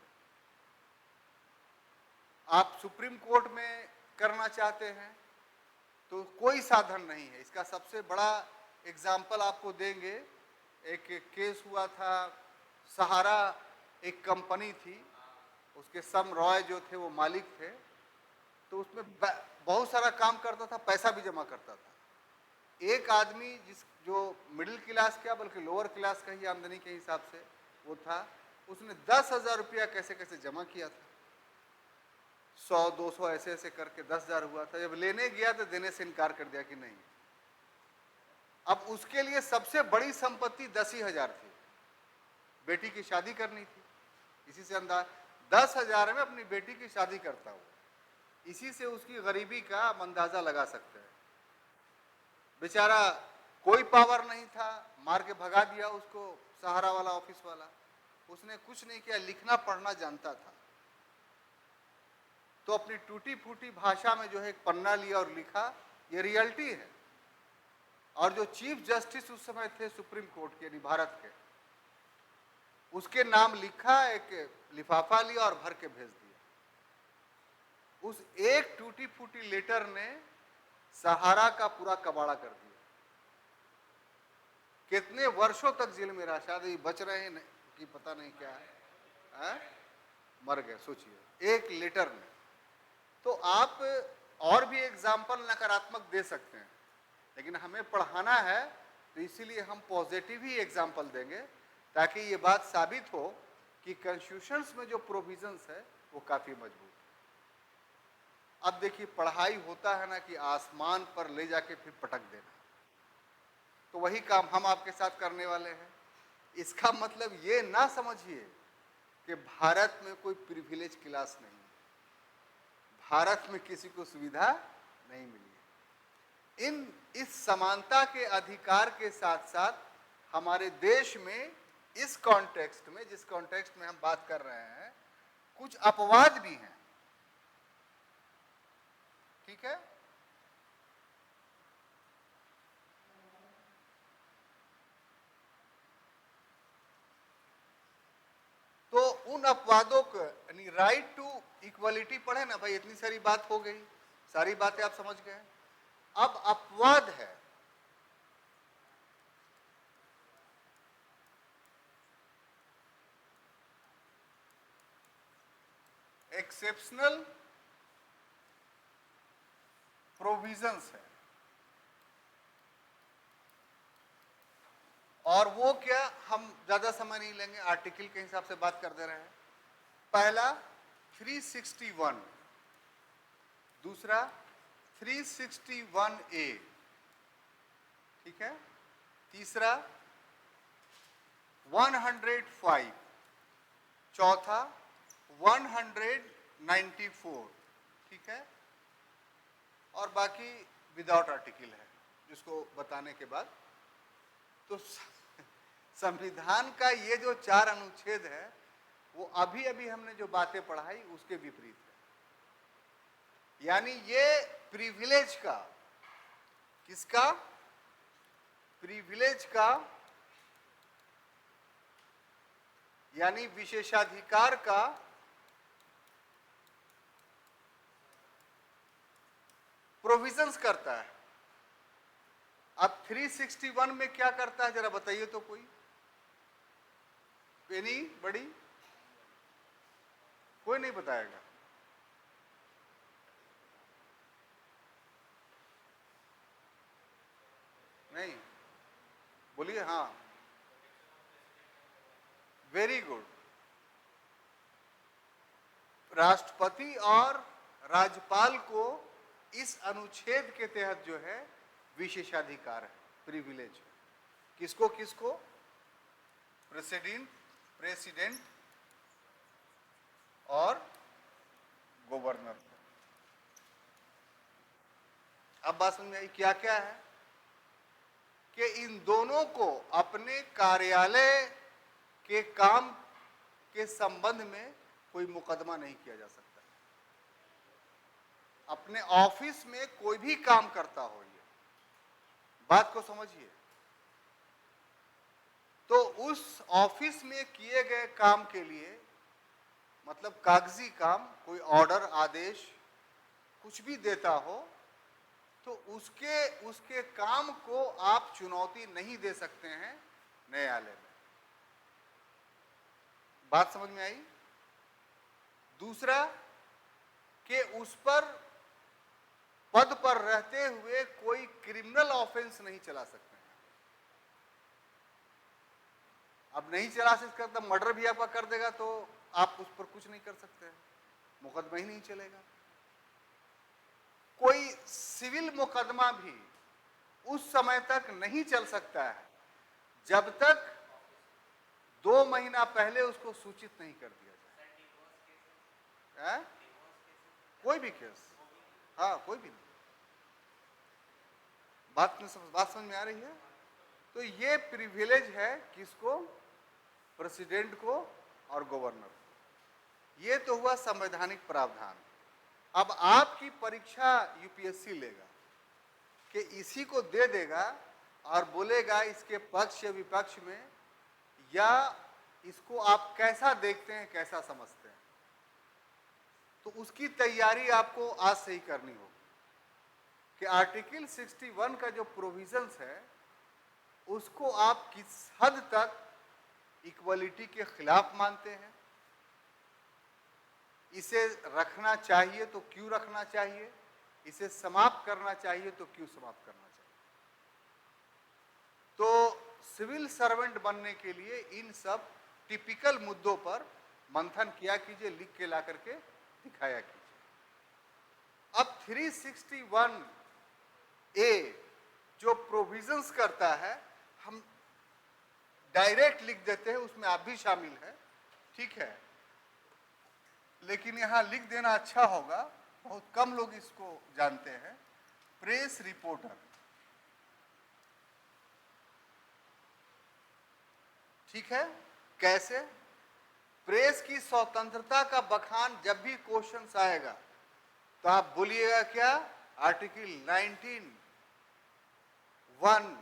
आप सुप्रीम कोर्ट में करना चाहते हैं तो कोई साधन नहीं है। इसका सबसे बड़ा एग्जाम्पल आपको देंगे। एक केस हुआ था, सहारा एक कंपनी थी, उसके सम रॉय जो थे वो मालिक थे, तो उसमें बहुत सारा काम करता था, पैसा भी जमा करता था। एक आदमी जो मिडिल क्लास का बल्कि लोअर क्लास का ही आमदनी के हिसाब से वो था, उसने 10,000 रुपया कैसे कैसे जमा किया था। 100-200 ऐसे ऐसे करके 10,000 हुआ था। जब लेने गया तो देने से इनकार कर दिया कि नहीं। अब उसके लिए सबसे बड़ी संपत्ति 10,000 थी, बेटी की शादी करनी थी। इसी से अंदाज 10,000 में अपनी बेटी की शादी करता हूँ, इसी से उसकी गरीबी का अंदाजा लगा सकते हैं। बेचारा कोई पावर नहीं था, मार के भगा दिया उसको सहारा वाला ऑफिस वाला। उसने कुछ नहीं किया, लिखना पढ़ना जानता था, तो अपनी टूटी फूटी भाषा में जो है एक पन्ना लिया और लिखा, ये रियलिटी है। और जो चीफ जस्टिस उस समय थे सुप्रीम कोर्ट के यानी भारत के, उसके नाम लिखा, एक लिफाफा लिया और भर के भेज दिया। उस एक टूटी फूटी लेटर ने सहारा का पूरा कबाड़ा कर दिया। कितने वर्षों तक जेल में रहा, शायद बच रहे हैं कि पता नहीं क्या है, मर गए, सोचिए 1 लीटर में। तो आप और भी एग्जाम्पल नकारात्मक दे सकते हैं, लेकिन हमें पढ़ाना है तो इसीलिए हम पॉजिटिव ही एग्जाम्पल देंगे, ताकि ये बात साबित हो कि कॉन्स्टिट्यूशंस में जो प्रोविजंस है वो काफ़ी मजबूत है। अब देखिए, पढ़ाई होता है ना कि आसमान पर ले जाके फिर पटक देना, तो वही काम हम आपके साथ करने वाले हैं। इसका मतलब ये ना समझिए कि भारत में कोई प्रिविलेज क्लास नहीं है, भारत में किसी को सुविधा नहीं मिली है। इस समानता के अधिकार के साथ साथ हमारे देश में इस कॉन्टेक्स्ट में, जिस कॉन्टेक्स्ट में हम बात कर रहे हैं, कुछ अपवाद भी हैं, ठीक है। तो उन अपवादों को, यानी राइट टू इक्वलिटी पढ़े ना भाई, इतनी सारी बात हो गई, सारी बातें आप समझ गए। अब अपवाद है, एक्सेप्शनल प्रोविजंस है। और वो क्या, हम ज्यादा समय नहीं लेंगे, आर्टिकल के हिसाब से बात कर दे रहे हैं। पहला 361, दूसरा 361A, ठीक है, तीसरा 105, चौथा 194, ठीक है, और बाकी विदाउट आर्टिकल है, जिसको बताने के बाद। तो संविधान का ये जो 4 अनुच्छेद है वो अभी अभी हमने जो बातें पढ़ाई उसके विपरीत है। यानी ये प्रिविलेज का, किसका, प्रिविलेज का, यानी विशेषाधिकार का प्रोविजंस करता है। अब 361 में क्या करता है जरा बताइए तो, कोई एनी बड़ी, कोई नहीं बताएगा। नहीं, बोलिए। हाँ, वेरी गुड। राष्ट्रपति और राज्यपाल को इस अनुच्छेद के तहत जो है विशेषाधिकार है, प्रिविलेज। किसको किसको, प्रेसिडेंट और गवर्नर। अब बात समझ में आई क्या क्या है, कि इन दोनों को अपने कार्यालय के काम के संबंध में कोई मुकदमा नहीं किया जा सकता। अपने ऑफिस में कोई भी काम करता हो, ये बात को समझिए, तो उस ऑफिस में किए गए काम के लिए, मतलब कागजी काम, कोई ऑर्डर, आदेश कुछ भी देता हो, तो उसके काम को आप चुनौती नहीं दे सकते हैं न्यायालय में। बात समझ में आई। दूसरा, कि उस पर पद पर रहते हुए कोई क्रिमिनल ऑफेंस नहीं चला सकते हैं। अब नहीं चला सकते तो मर्डर भी आपका कर देगा तो आप उस पर कुछ नहीं कर सकते हैं, मुकदमा ही नहीं चलेगा। कोई सिविल मुकदमा भी उस समय तक नहीं चल सकता है जब तक 2 महीना पहले उसको सूचित नहीं कर दिया जाए। कोई भी केस, हाँ, कोई भी नहीं। बात समझ में आ रही है। तो ये प्रिविलेज है किसको, प्रेसिडेंट को और गवर्नर को। ये तो हुआ संवैधानिक प्रावधान। अब आपकी परीक्षा यूपीएससी लेगा कि इसी को दे देगा और बोलेगा इसके पक्ष या विपक्ष में, या इसको आप कैसा देखते हैं, कैसा समझते हैं। तो उसकी तैयारी आपको आज से ही करनी होगी कि आर्टिकल 61 का जो प्रोविजंस है उसको आप किस हद तक इक्वलिटी के खिलाफ मानते हैं, इसे रखना चाहिए तो क्यों रखना चाहिए, इसे समाप्त करना चाहिए तो क्यों समाप्त करना चाहिए। तो सिविल सर्वेंट बनने के लिए इन सब टिपिकल मुद्दों पर मंथन किया कीजिए, लिख के ला करके दिखाया कीजिए। अब 361 ए जो प्रोविजंस करता है, हम डायरेक्ट लिख देते हैं, उसमें आप भी शामिल है, ठीक है, लेकिन यहां लिख देना अच्छा होगा, बहुत कम लोग इसको जानते हैं। प्रेस रिपोर्टर, ठीक है, कैसे? प्रेस की स्वतंत्रता का बखान जब भी क्वेश्चन आएगा तो आप बोलिएगा क्या, आर्टिकल 19(1)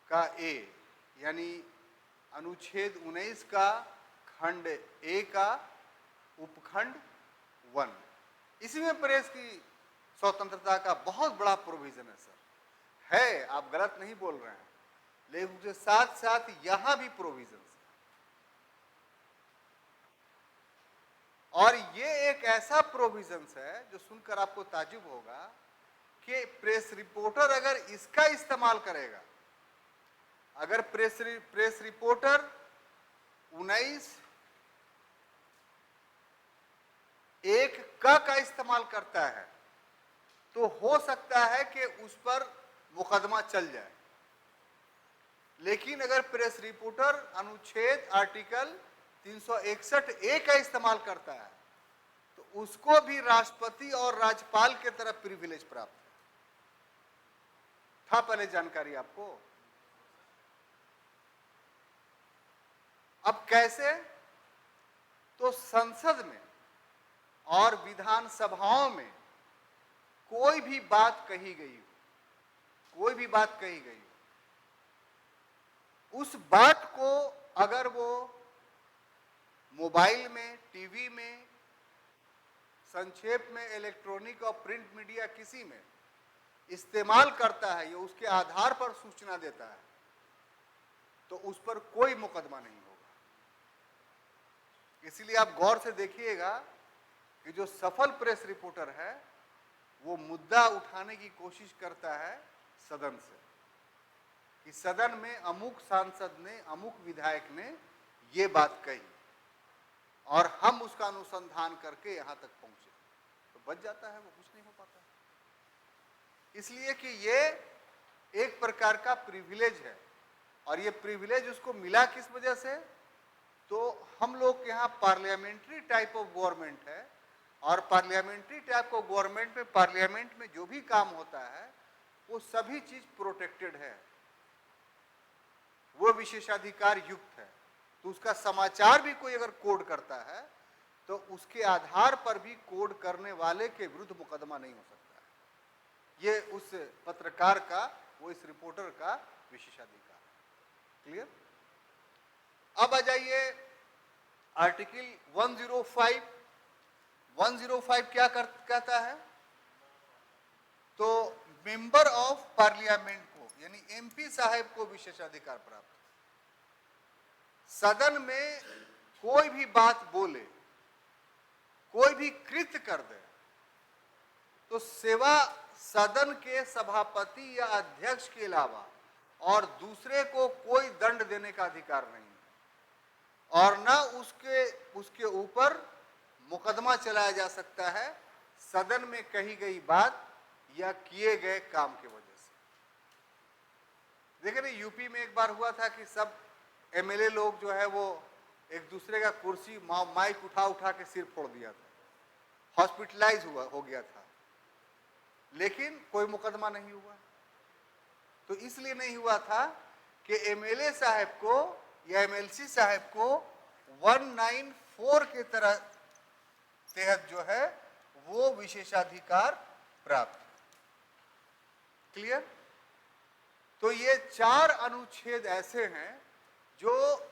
का ए, यानी अनुच्छेद 19 का खंड ए का उपखंड 1, इसी में प्रेस की स्वतंत्रता का बहुत बड़ा प्रोविजन है सर, है, आप गलत नहीं बोल रहे हैं, लेकिन उसके साथ साथ यहां भी प्रोविजन है। और ये एक ऐसा प्रोविजन है जो सुनकर आपको ताज्जुब होगा कि प्रेस रिपोर्टर अगर इसका इस्तेमाल करेगा, अगर प्रेस रिपोर्टर 19(1) का इस्तेमाल करता है तो हो सकता है कि उस पर मुकदमा चल जाए, लेकिन अगर प्रेस रिपोर्टर अनुच्छेद आर्टिकल 361(a) का इस्तेमाल करता है तो उसको भी राष्ट्रपति और राज्यपाल के तरफ प्रिविलेज प्राप्त है। था पहले जानकारी आपको? अब कैसे? तो संसद में और विधानसभाओं में कोई भी बात कही गई हो, कोई भी बात कही गई हो, उस बात को अगर वो मोबाइल में, टीवी में, संक्षेप में इलेक्ट्रॉनिक और प्रिंट मीडिया किसी में इस्तेमाल करता है या उसके आधार पर सूचना देता है तो उस पर कोई मुकदमा नहीं होगा। इसलिए आप गौर से देखिएगा कि जो सफल प्रेस रिपोर्टर है वो मुद्दा उठाने की कोशिश करता है सदन से, कि सदन में अमुक सांसद ने, अमुक विधायक ने ये बात कही और हम उसका अनुसंधान करके यहां तक पहुंचे, तो बच जाता है, वो कुछ नहीं हो पाता। इसलिए कि ये एक प्रकार का प्रिविलेज है, और ये प्रिविलेज उसको मिला किस वजह से? तो हम लोग के यहाँ पार्लियामेंट्री टाइप ऑफ गवर्नमेंट है, और पार्लियामेंट्री टाइप ऑफ गवर्नमेंट में, पार्लियामेंट में जो भी काम होता है वो सभी चीज प्रोटेक्टेड है, वो विशेषाधिकार युक्त है। तो उसका समाचार भी कोई अगर कोड करता है तो उसके आधार पर भी कोड करने वाले के विरुद्ध मुकदमा नहीं हो सकता है। ये उस पत्रकार का, वो इस रिपोर्टर का विशेषाधिकार है। क्लियर? अब आ जाइए आर्टिकल 105। 105 क्या कहता है? तो मेंबर ऑफ पार्लियामेंट को, यानी एमपी साहब को विशेषाधिकार प्राप्त, सदन में कोई भी बात बोले, कोई भी कृत्य कर दे तो सेवा सदन के सभापति या अध्यक्ष के अलावा और दूसरे को कोई दंड देने का अधिकार नहीं है, और न उसके ऊपर मुकदमा चलाया जा सकता है सदन में कही गई बात या किए गए काम की वजह से। देखिए, यूपी में एक बार हुआ था कि सब एमएलए लोग जो है वो एक दूसरे का कुर्सी, माइक उठा के सिर फोड़ दिया था, हॉस्पिटलाइज हो गया था, लेकिन कोई मुकदमा नहीं हुआ। तो इसलिए नहीं हुआ था कि एमएलए साहब को या एमएलसी साहब को 194 के तहत जो है वो विशेषाधिकार प्राप्त। क्लियर? तो ये 4 अनुच्छेद ऐसे हैं जो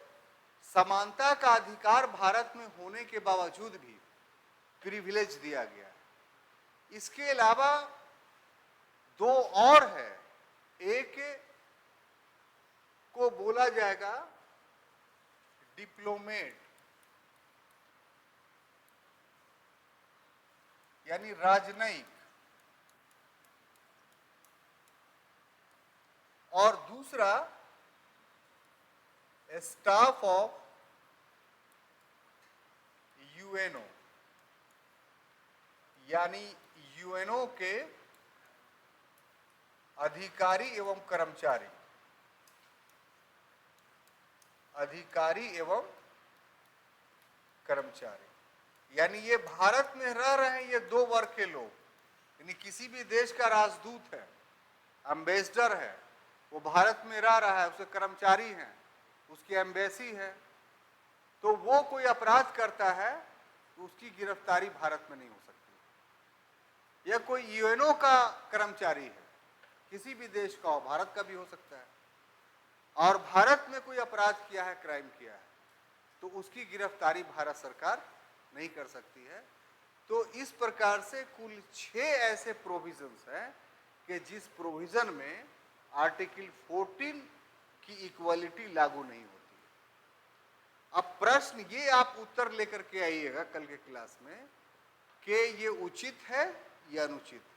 समानता का अधिकार भारत में होने के बावजूद भी प्रिविलेज दिया गया है। इसके अलावा 2 और है, एक को बोला जाएगा डिप्लोमेट, यानी राजनयिक, और दूसरा स्टाफ ऑफ यूएनओ, यानी यूएनओ के अधिकारी एवं कर्मचारी, अधिकारी एवं कर्मचारी, यानी ये भारत में रह रहे हैं ये दो वर्ग के लोग, यानी किसी भी देश का राजदूत है, एम्बेसडर है, वो भारत में रह रहा है, उसके कर्मचारी हैं, उसकी एम्बेसी है, तो वो कोई अपराध करता है तो उसकी गिरफ्तारी भारत में नहीं हो सकती। या कोई यूएनओ का कर्मचारी है, किसी भी देश का हो, भारत का भी हो सकता है, और भारत में कोई अपराध किया है, क्राइम किया है, तो उसकी गिरफ्तारी भारत सरकार नहीं कर सकती है। तो इस प्रकार से कुल 6 ऐसे प्रोविजंस हैं कि जिस प्रोविजन में आर्टिकल 14 की इक्वालिटी लागू नहीं होती। अब प्रश्न ये आप उत्तर लेकर के आइएगा कल के क्लास में कि ये उचित है या अनुचित है।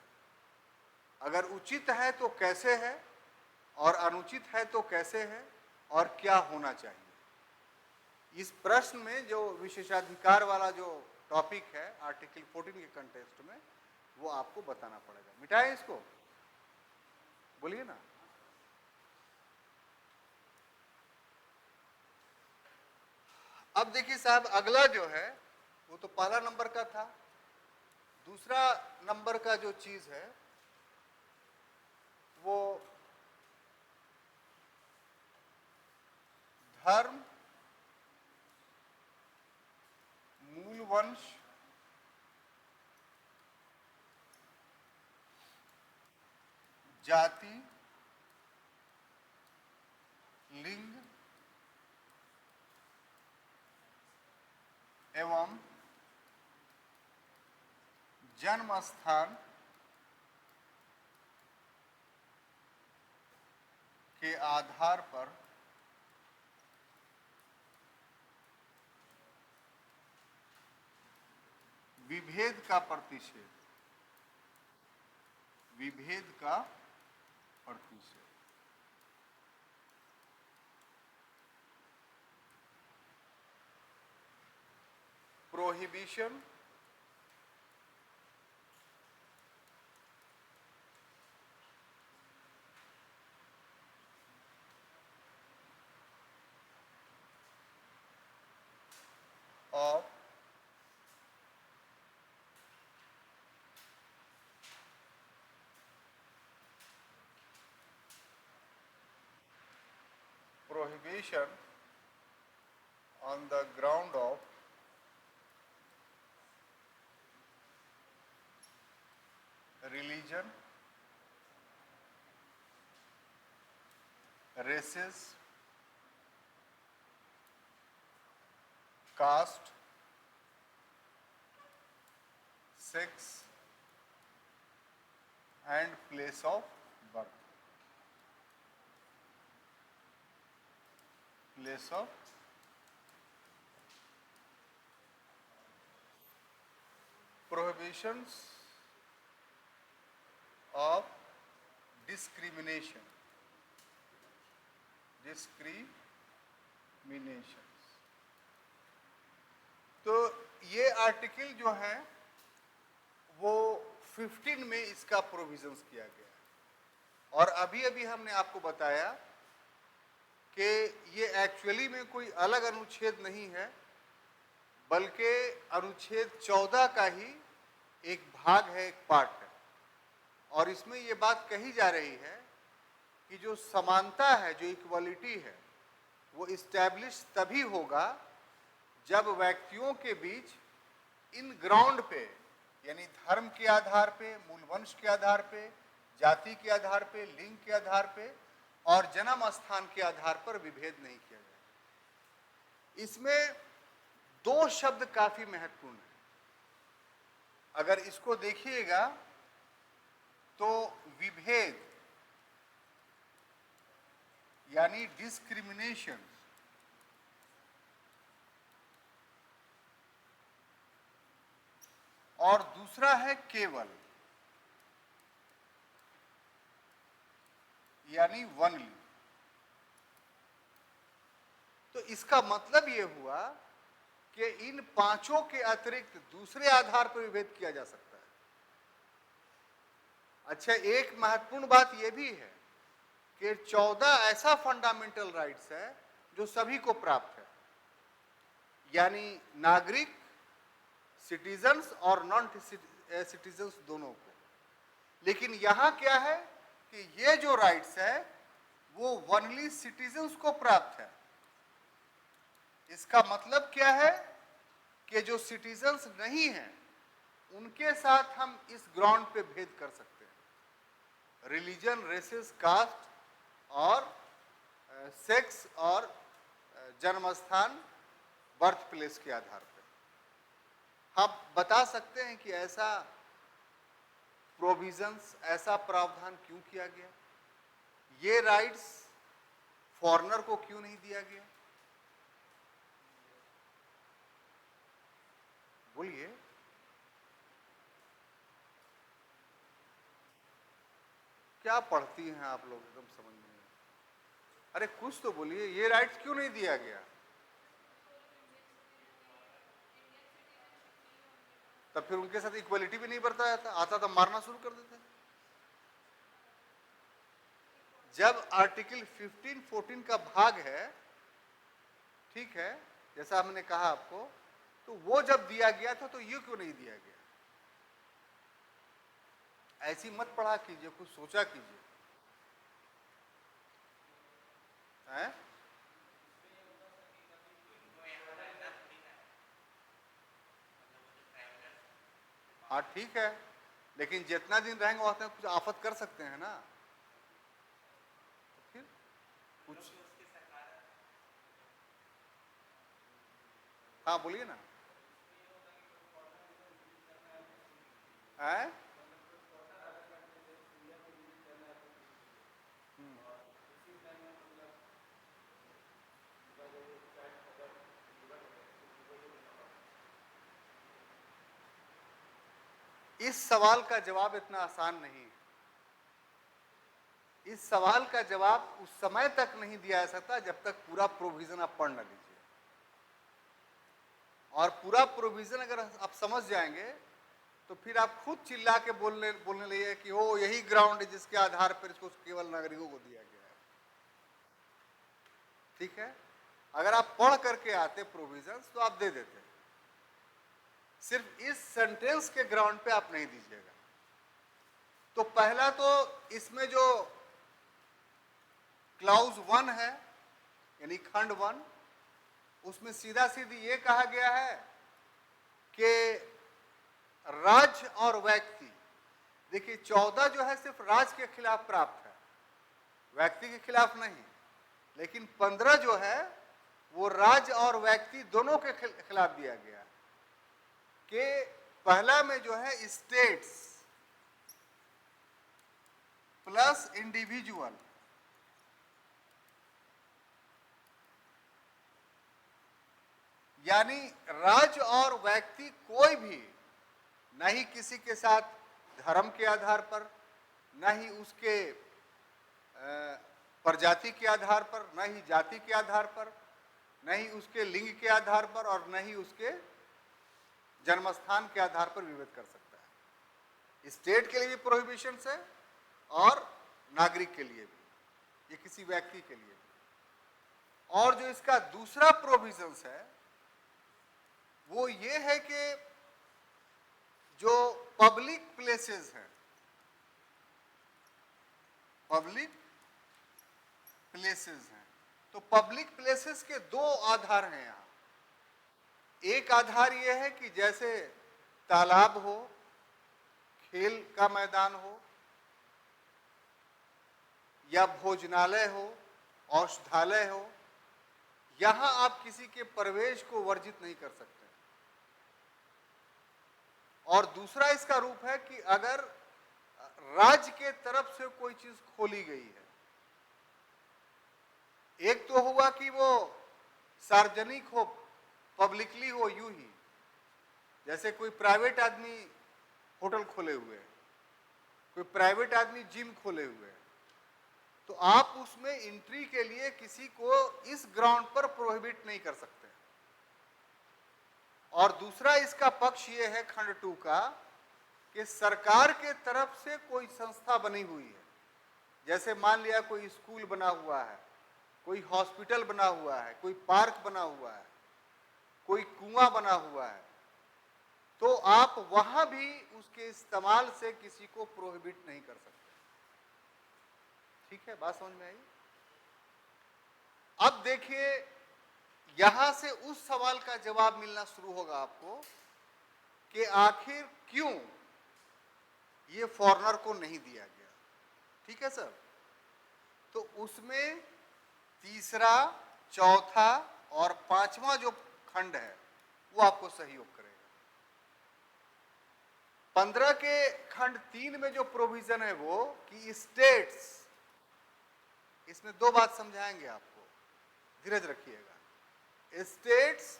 अगर उचित है तो कैसे है, और अनुचित है तो कैसे है, और क्या होना चाहिए। इस प्रश्न में जो विशेषाधिकार वाला जो टॉपिक है आर्टिकल 14 के कंटेक्स्ट में, वो आपको बताना पड़ेगा। मिटाएं इसको, बोलिए ना। अब देखिए साहब, अगला जो है वो तो पहला नंबर का था। दूसरा नंबर का जो चीज है वो धर्म, मूल वंश, जाति, लिंग एवं जन्म स्थान के आधार पर विभेद का प्रतिषेध, विभेद का प्रतिषेध। Prohibition of prohibition on the ground of religion, races, caste, sex and place of birth, place of prohibitions of discrimination, discriminations। तो ये आर्टिकल जो है वो 15 में इसका प्रोविजंस किया गया है, और अभी अभी हमने आपको बताया कि ये एक्चुअली में कोई अलग अनुच्छेद नहीं है, बल्कि अनुच्छेद 14 का ही एक भाग है, एक पार्ट है। और इसमें ये बात कही जा रही है कि जो समानता है, जो इक्वालिटी है, वो इस्टेब्लिश तभी होगा जब व्यक्तियों के बीच इन ग्राउंड पे, यानी धर्म के आधार पे, मूल वंश के आधार पे, जाति के आधार पे, लिंग के आधार पे और जन्म स्थान के आधार पर विभेद नहीं किया जाए। इसमें 2 शब्द काफी महत्वपूर्ण है। अगर इसको देखिएगा तो विभेद यानी डिस्क्रिमिनेशन और दूसरा है केवल, यानी वनली। तो इसका मतलब ये हुआ कि इन पांचों के अतिरिक्त दूसरे आधार पर विभेद किया जा सकता है। अच्छा, एक महत्वपूर्ण बात यह भी है कि 14 ऐसा फंडामेंटल राइट्स है जो सभी को प्राप्त है, यानी नागरिक, सिटीजन्स और नॉन सिटीजन्स दोनों को। लेकिन यहां क्या है कि ये जो राइट्स है वो ओनली सिटीजन्स को प्राप्त है। इसका मतलब क्या है कि जो सिटीजन्स नहीं हैं उनके साथ हम इस ग्राउंड पे भेद कर सकते हैं, रिलीजन, रेसेस, कास्ट और सेक्स और जन्म स्थान, बर्थ प्लेस के आधार पर। हम बता सकते हैं कि ऐसा प्रोविजंस, ऐसा प्रावधान क्यों किया गया, ये राइट्स फॉरेनर को क्यों नहीं दिया गया? बोलिए। क्या पढ़ती हैं आप लोग, एकदम समझ नहीं। अरे कुछ तो बोलिए, ये राइट्स क्यों नहीं दिया गया? तब फिर उनके साथ इक्वलिटी भी नहीं बरता जाता, आता तो मारना शुरू कर देते। जब आर्टिकल 15-14 का भाग है, ठीक है, जैसा हमने कहा आपको, तो वो जब दिया गया था तो ये क्यों नहीं दिया गया? ऐसी मत पढ़ा कीजिए, कुछ सोचा कीजिए। हैं? हाँ ठीक है, लेकिन जितना दिन रहेंगे उतना कुछ आफत कर सकते हैं ना। तो फिर कुछ, हाँ बोलिए ना। हैं? इस सवाल का जवाब इतना आसान नहीं है। इस सवाल का जवाब उस समय तक नहीं दिया जा सकता जब तक पूरा प्रोविजन आप पढ़ न लीजिए। और पूरा प्रोविजन अगर आप समझ जाएंगे तो फिर आप खुद चिल्ला के बोलने लगे कि ओ यही ग्राउंड है जिसके आधार पर इसको केवल नागरिकों को दिया गया है। ठीक है, अगर आप पढ़ करके आते प्रोविजंस तो आप दे देते, सिर्फ इस सेंटेंस के ग्राउंड पे आप नहीं दीजिएगा। तो पहला तो इसमें जो क्लाउज 1 है यानी खंड 1, उसमें सीधा सीधी ये कहा गया है कि राज्य और व्यक्ति, देखिए 14 जो है सिर्फ राज्य के खिलाफ प्राप्त है, व्यक्ति के खिलाफ नहीं। लेकिन 15 जो है वो राज्य और व्यक्ति दोनों के खिलाफ दिया गया है। कि पहला में जो है स्टेट्स प्लस इंडिविजुअल, यानी राज्य और व्यक्ति कोई भी न ही किसी के साथ धर्म के आधार पर, न ही उसके प्रजाति के आधार पर, न ही जाति के आधार पर, न ही उसके लिंग के आधार पर और न ही उसके जन्मस्थान के आधार पर विभेद कर सकता है। स्टेट के लिए भी प्रोहिबिशन है और नागरिक के लिए भी, ये किसी व्यक्ति के लिए भी। और जो इसका दूसरा प्रोविजन है वो ये है कि जो पब्लिक प्लेसेस हैं, पब्लिक प्लेसेस हैं, तो पब्लिक प्लेसेस के दो आधार हैं यहां। एक आधार यह है कि जैसे तालाब हो, खेल का मैदान हो, या भोजनालय हो, औषधालय हो, यहां आप किसी के प्रवेश को वर्जित नहीं कर सकते। और दूसरा इसका रूप है कि अगर राज्य के तरफ से कोई चीज खोली गई है, एक तो हुआ कि वो सार्वजनिक हो, पब्लिकली हो, यूं ही, जैसे कोई प्राइवेट आदमी होटल खोले हुए है, कोई प्राइवेट आदमी जिम खोले हुए है, तो आप उसमें एंट्री के लिए किसी को इस ग्राउंड पर प्रोहिबिट नहीं कर सकते। और दूसरा इसका पक्ष ये है खंड 2 का कि सरकार के तरफ से कोई संस्था बनी हुई है, जैसे मान लिया कोई स्कूल बना हुआ है, कोई हॉस्पिटल बना हुआ है, कोई पार्क बना हुआ है, कोई कुआं बना हुआ है, तो आप वहां भी उसके इस्तेमाल से किसी को प्रोहिबिट नहीं कर सकते। ठीक है, बात समझ में आई? अब देखिए, यहां से उस सवाल का जवाब मिलना शुरू होगा आपको कि आखिर क्यों ये फॉरेनर को नहीं दिया गया। ठीक है सर, तो उसमें तीसरा, चौथा और पांचवा जो खंड है वो आपको सहयोग करेगा। 15 के खंड 3 में जो प्रोविजन है वो कि स्टेट्स, इसमें दो बात समझाएंगे आपको, धीरज रखिएगा। स्टेट्स,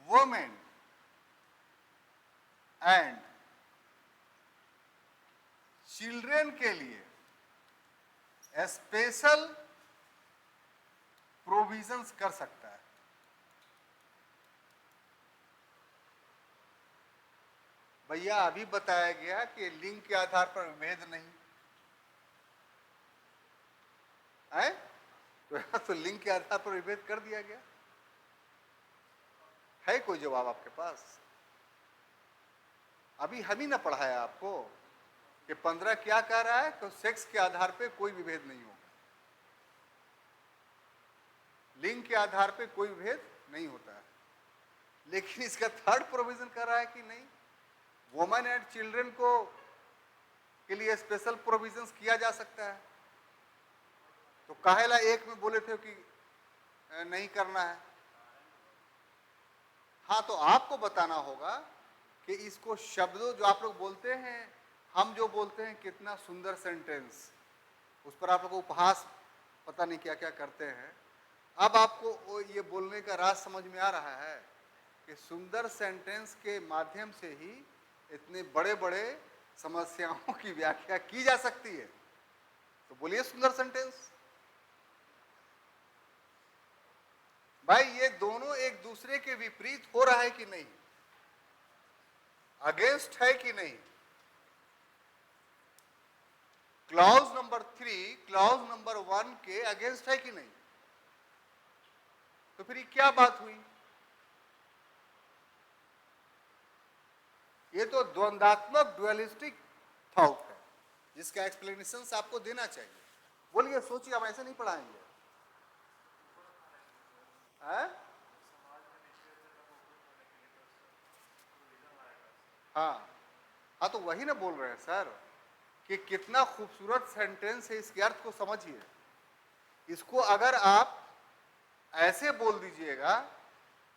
वुमेन एंड चिल्ड्रन के लिए स्पेशल प्रोविजंस कर सकता है। भैया अभी बताया गया कि लिंग के आधार पर विभेद नहीं है, तो यहां तो लिंग के आधार पर विभेद कर दिया गया है। कोई जवाब आपके पास? अभी हम ही ना पढ़ाया आपको कि 15 क्या कह रहा है कि सेक्स के आधार पे कोई विभेद नहीं होगा, लिंग के आधार पे कोई विभेद नहीं होता है। लेकिन इसका थर्ड प्रोविजन कर रहा है कि नहीं, वुमेन एंड चिल्ड्रन को के लिए स्पेशल प्रोविजंस किया जा सकता है। तो काहेला एक में बोले थे कि नहीं करना है। हाँ, तो आपको बताना होगा कि इसको शब्दों, जो आप लोग बोलते हैं, हम जो बोलते हैं कितना सुंदर सेंटेंस, उस पर आप लोग उपहास पता नहीं क्या क्या करते हैं। अब आपको ये बोलने का राज समझ में आ रहा है कि सुंदर सेंटेंस के माध्यम से ही इतने बड़े बड़े समस्याओं की व्याख्या की जा सकती है। तो बोलिए सुंदर सेंटेंस। भाई ये दोनों एक दूसरे के विपरीत हो रहा है कि नहीं, अगेंस्ट है कि नहीं? क्लॉज नंबर 3 क्लॉज नंबर 1 के अगेंस्ट है कि नहीं? तो फिर ये क्या बात हुई? ये तो द्वंद्वात्मक ड्युअलिस्टिक थॉट है, जिसका एक्सप्लेनेशन आपको देना चाहिए। बोलिए, सोचिए, हम ऐसे नहीं पढ़ाएंगे। हाँ, तो वही ना बोल रहे हैं सर कि कितना खूबसूरत सेंटेंस है, इसके अर्थ को समझिए। इसको अगर आप ऐसे बोल दीजिएगा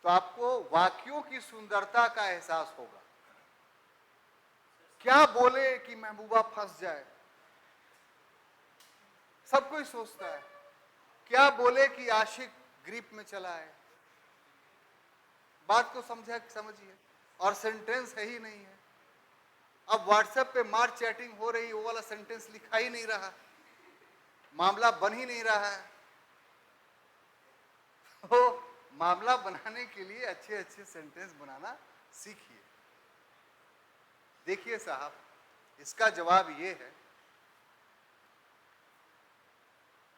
तो आपको वाक्यों की सुंदरता का एहसास होगा। क्या बोले कि महबूबा फंस जाए, सब कोई सोचता है। क्या बोले कि आशिक ग्रिप में चला है। बात को समझिए, और सेंटेंस है ही नहीं है। अब व्हाट्सएप पे मार चैटिंग हो रही, वो वाला सेंटेंस लिखा ही नहीं रहा, मामला बन ही नहीं रहा है। तो मामला बनाने के लिए अच्छे अच्छे सेंटेंस बनाना सीखिए। देखिए साहब, इसका जवाब ये है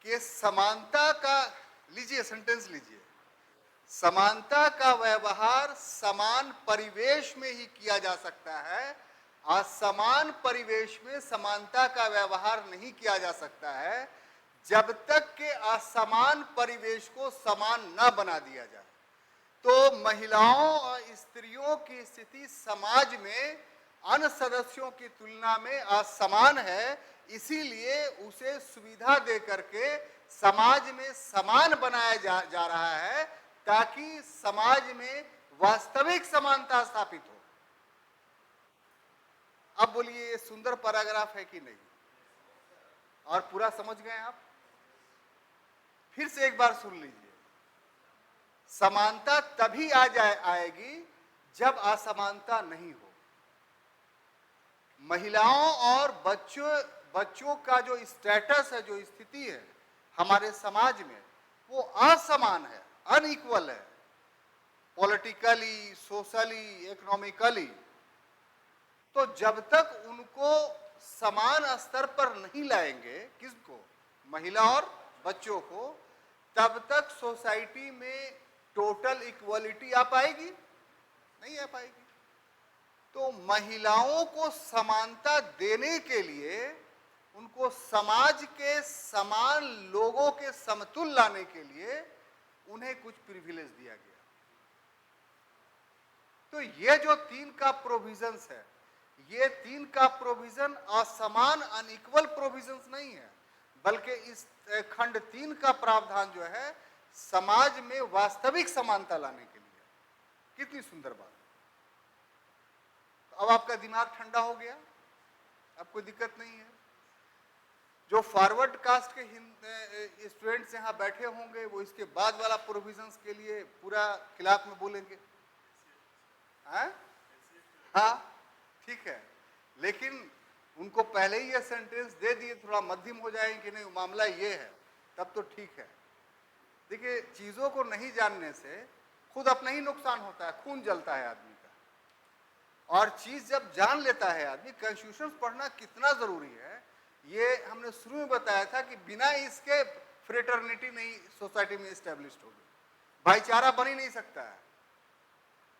कि समानता का, लीजिए सेंटेंस लीजिए, समानता का व्यवहार समान परिवेश में ही किया जा सकता है, असमान परिवेश में समानता का व्यवहार नहीं किया जा सकता है जब तक के असमान परिवेश को समान न बना दिया जाए। तो महिलाओं और स्त्रियों की स्थिति समाज में अन्य सदस्यों की तुलना में असमान है, इसीलिए उसे सुविधा दे करके समाज में समान बनाया जा रहा है, ताकि समाज में वास्तविक समानता स्थापित हो। अब बोलिए, ये सुंदर पैराग्राफ है कि नहीं? और पूरा समझ गए आप? फिर से एक बार सुन लीजिए। समानता तभी आएगी जब असमानता नहीं हो। महिलाओं और बच्चों का जो स्टेटस है, जो स्थिति है हमारे समाज में, वो असमान है, अनइक्वल है, पॉलिटिकली, सोशली, इकोनॉमिकली। तो जब तक उनको समान स्तर पर नहीं लाएंगे, किसको, महिला और बच्चों को, तब तक सोसाइटी में टोटल इक्वलिटी आ पाएगी? नहीं आ पाएगी। तो महिलाओं को समानता देने के लिए, उनको समाज के समान लोगों के समतुल लाने के लिए उन्हें कुछ प्रिविलेज दिया गया। तो ये जो 3 का प्रोविजंस है, ये 3 का प्रोविजन असमान, अनइक्वल प्रोविजंस नहीं है, बल्कि इस खंड 3 का प्रावधान जो है समाज में वास्तविक समानता लाने के लिए। कितनी सुंदर बात। तो अब आपका दिमाग ठंडा हो गया, अब कोई दिक्कत नहीं है। जो फॉरवर्ड कास्ट के स्टूडेंट्स यहाँ बैठे होंगे, वो इसके बाद वाला प्रोविजंस के लिए पूरा खिलाफ में बोलेंगे। हाँ, ठीक है, लेकिन उनको पहले ही ये सेंटेंस दे दिए, थोड़ा मध्यम हो जाएंगे कि नहीं मामला ये है, तब तो ठीक है। देखिए, चीजों को नहीं जानने से खुद अपना ही नुकसान होता है, खून जलता है आदमी का। और चीज जब जान लेता है आदमी, कॉन्स्टिट्यूशन पढ़ना कितना जरूरी है, ये हमने शुरू में बताया था कि बिना इसके फ्रेटर्निटी नहीं सोसाइटी में एस्टेब्लिश्ड होगी, भाईचारा बन ही नहीं सकता है।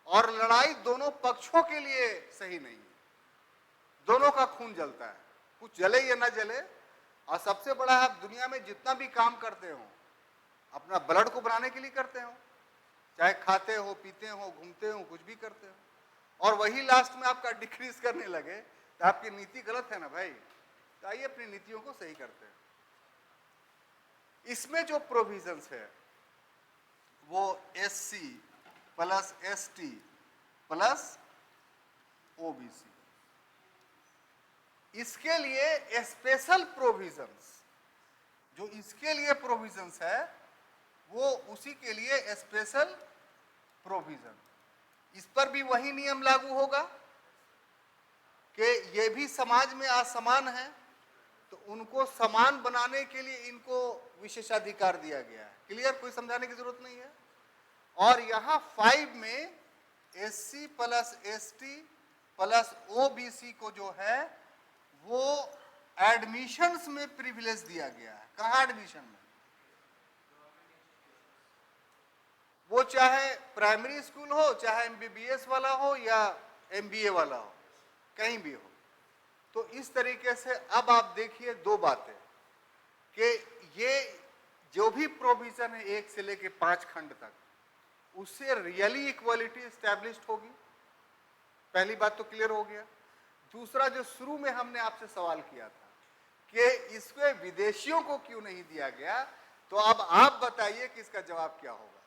और लड़ाई दोनों पक्षों के लिए सही नहीं है, दोनों का खून जलता है, कुछ जले या ना जले। और सबसे बड़ा है, आप दुनिया में जितना भी काम करते हो अपना ब्लड को बनाने के लिए करते हो, चाहे खाते हो, पीते हो, घूमते हो, कुछ भी करते हो, और वही लास्ट में आपका डिक्रीज करने लगे तो आपकी नीति गलत है ना भाई। तो आइए अपनी नीतियों को सही करते हैं। इसमें जो प्रोविजंस है वो SC plus ST plus OBC, इसके लिए स्पेशल प्रोविजंस, जो इसके लिए प्रोविजंस है वो उसी के लिए स्पेशल प्रोविजन। इस पर भी वही नियम लागू होगा कि ये भी समाज में असमान है, तो उनको समान बनाने के लिए इनको विशेषाधिकार दिया गया है। क्लियर, कोई समझाने की जरूरत नहीं है। और यहां 5 में SC plus ST plus OBC को जो है वो एडमिशंस में प्रिविलेज दिया गया है। कहां एडमिशन में? वो चाहे प्राइमरी स्कूल हो, चाहे एमबीबीएस वाला हो या एमबीए वाला हो, कहीं भी हो। तो इस तरीके से अब आप देखिए 2 बातें कि ये जो भी प्रोविजन है 1 से लेके 5 खंड तक, उससे रियली इक्वालिटी एस्टैब्लिश्ड होगी। पहली बात तो क्लियर हो गया। दूसरा, जो शुरू में हमने आपसे सवाल किया था कि इसके विदेशियों को क्यों नहीं दिया गया, तो अब आप बताइए कि इसका जवाब क्या होगा।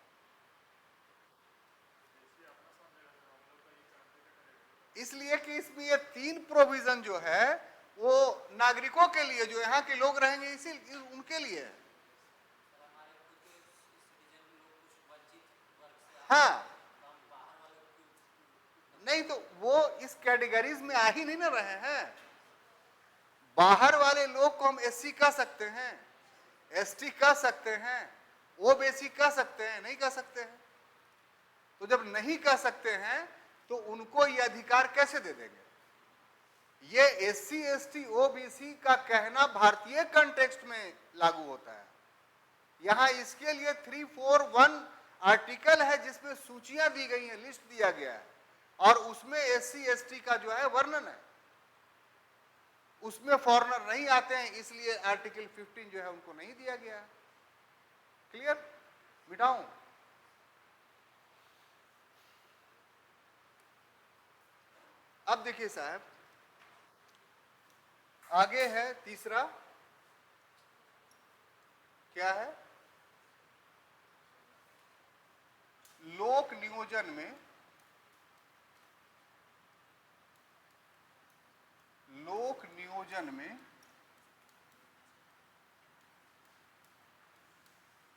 इसलिए कि इसमें ये 3 प्रोविजन जो है वो नागरिकों के लिए, जो यहाँ के लोग रहेंगे, इसी उनके लिए है। हाँ, नहीं तो वो इस कैटेगरीज में आ ही नहीं ना रहे हैं। बाहर वाले लोग को हम एससी कह सकते हैं, एसटी कह सकते हैं, ओबीसी कह सकते हैं, नहीं कह सकते हैं। तो जब नहीं कह सकते हैं तो उनको ये अधिकार कैसे दे देंगे? ये एससी एसटी ओबीसी का कहना भारतीय कॉन्टेक्स्ट में लागू होता है। यहां इसके लिए 341 आर्टिकल है जिसमें सूचियां दी गई हैं, लिस्ट दिया गया है, और उसमें एससी एसटी का जो है वर्णन है। उसमें फॉरेनर नहीं आते हैं, इसलिए आर्टिकल 15 जो है उनको नहीं दिया गया। क्लियर? मिटाऊं? अब देखिए साहब, आगे है तीसरा, क्या है? लोक नियोजन में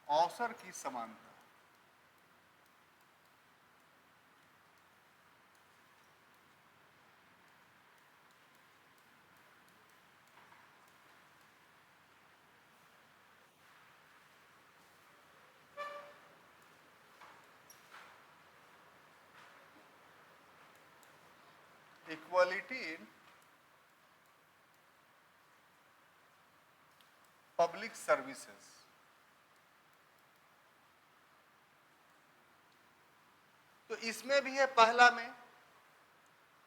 अवसर की समानता। Equality in public services. तो इसमें भी है पहला में,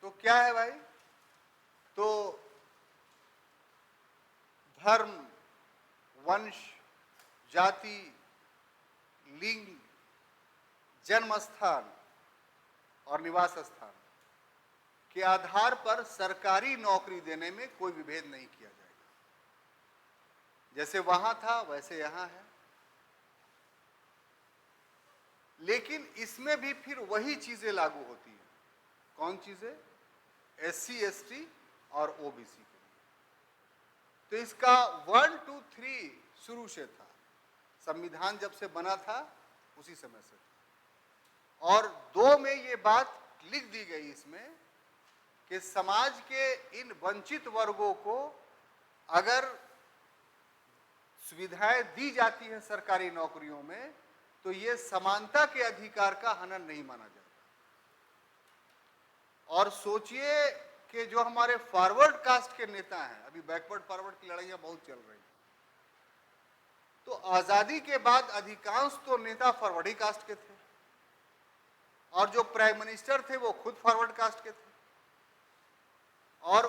तो क्या है भाई, तो धर्म, वंश, जाति, लिंग, जन्म स्थान और निवास स्थान के आधार पर सरकारी नौकरी देने में कोई विभेद नहीं किया जाएगा। जैसे वहां था वैसे यहां है। लेकिन इसमें भी फिर वही चीजें लागू होती हैं। कौन चीजें? SC ST और OBC के लिए। तो इसका 1 2 3 शुरू से था, संविधान जब से बना था उसी समय से था। और 2 में ये बात लिख दी गई इसमें कि समाज के इन वंचित वर्गों को अगर सुविधाएं दी जाती है सरकारी नौकरियों में, तो ये समानता के अधिकार का हनन नहीं माना जाता। और सोचिए कि जो हमारे फॉरवर्ड कास्ट के नेता हैं, अभी बैकवर्ड फॉरवर्ड की लड़ाइयां बहुत चल रही हैं, तो आजादी के बाद अधिकांश तो नेता फॉरवर्ड कास्ट के थे, और जो प्राइम मिनिस्टर थे वो खुद फॉरवर्ड कास्ट के थे। और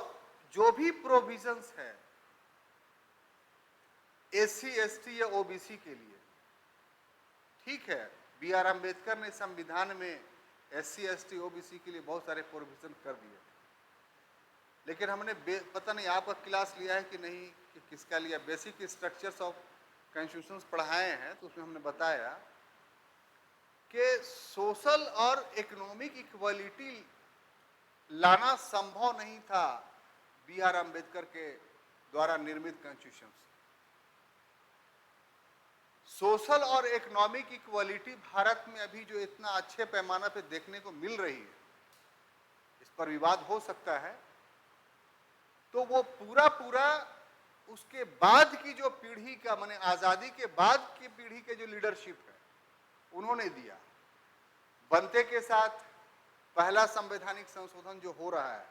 जो भी प्रोविजंस है SC ST या OBC के लिए, ठीक है, BR अम्बेडकर ने संविधान में SC ST OBC के लिए बहुत सारे प्रोविजन कर दिए, लेकिन हमने पता नहीं आपका क्लास लिया है कि नहीं, कि किसका लिया, बेसिक स्ट्रक्चर्स ऑफ कॉन्स्टिट्यूशन पढ़ाए हैं, तो उसमें हमने बताया कि सोशल और इकोनॉमिक इक्वालिटी लाना संभव नहीं था BR अम्बेडकर के द्वारा निर्मित कॉन्स्टिट्यूशन से। सोशल और इकोनॉमिक इक्वालिटी भारत में अभी जो इतना अच्छे पैमाने पे देखने को मिल रही है, इस पर विवाद हो सकता है, तो वो पूरा उसके बाद की जो पीढ़ी का, माने आजादी के बाद की पीढ़ी के जो लीडरशिप है उन्होंने दिया। बनते के साथ पहला संवैधानिक संशोधन जो हो रहा है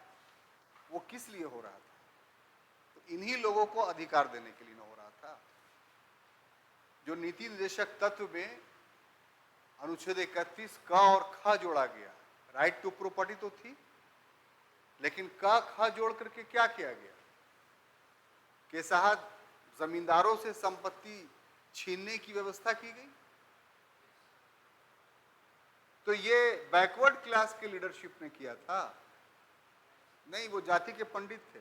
वो किस लिए हो रहा था? तो इन्हीं लोगों को अधिकार देने के लिए न हो रहा था। जो नीति निर्देशक तत्व में अनुच्छेद 31 क और ख जोड़ा गया, राइट टू प्रॉपर्टी तो थी, लेकिन क ख जोड़ करके क्या किया गया कि साहब जमींदारों से संपत्ति छीनने की व्यवस्था की गई। तो ये बैकवर्ड क्लास के लीडरशिप ने किया था, नहीं, वो जाति के पंडित थे,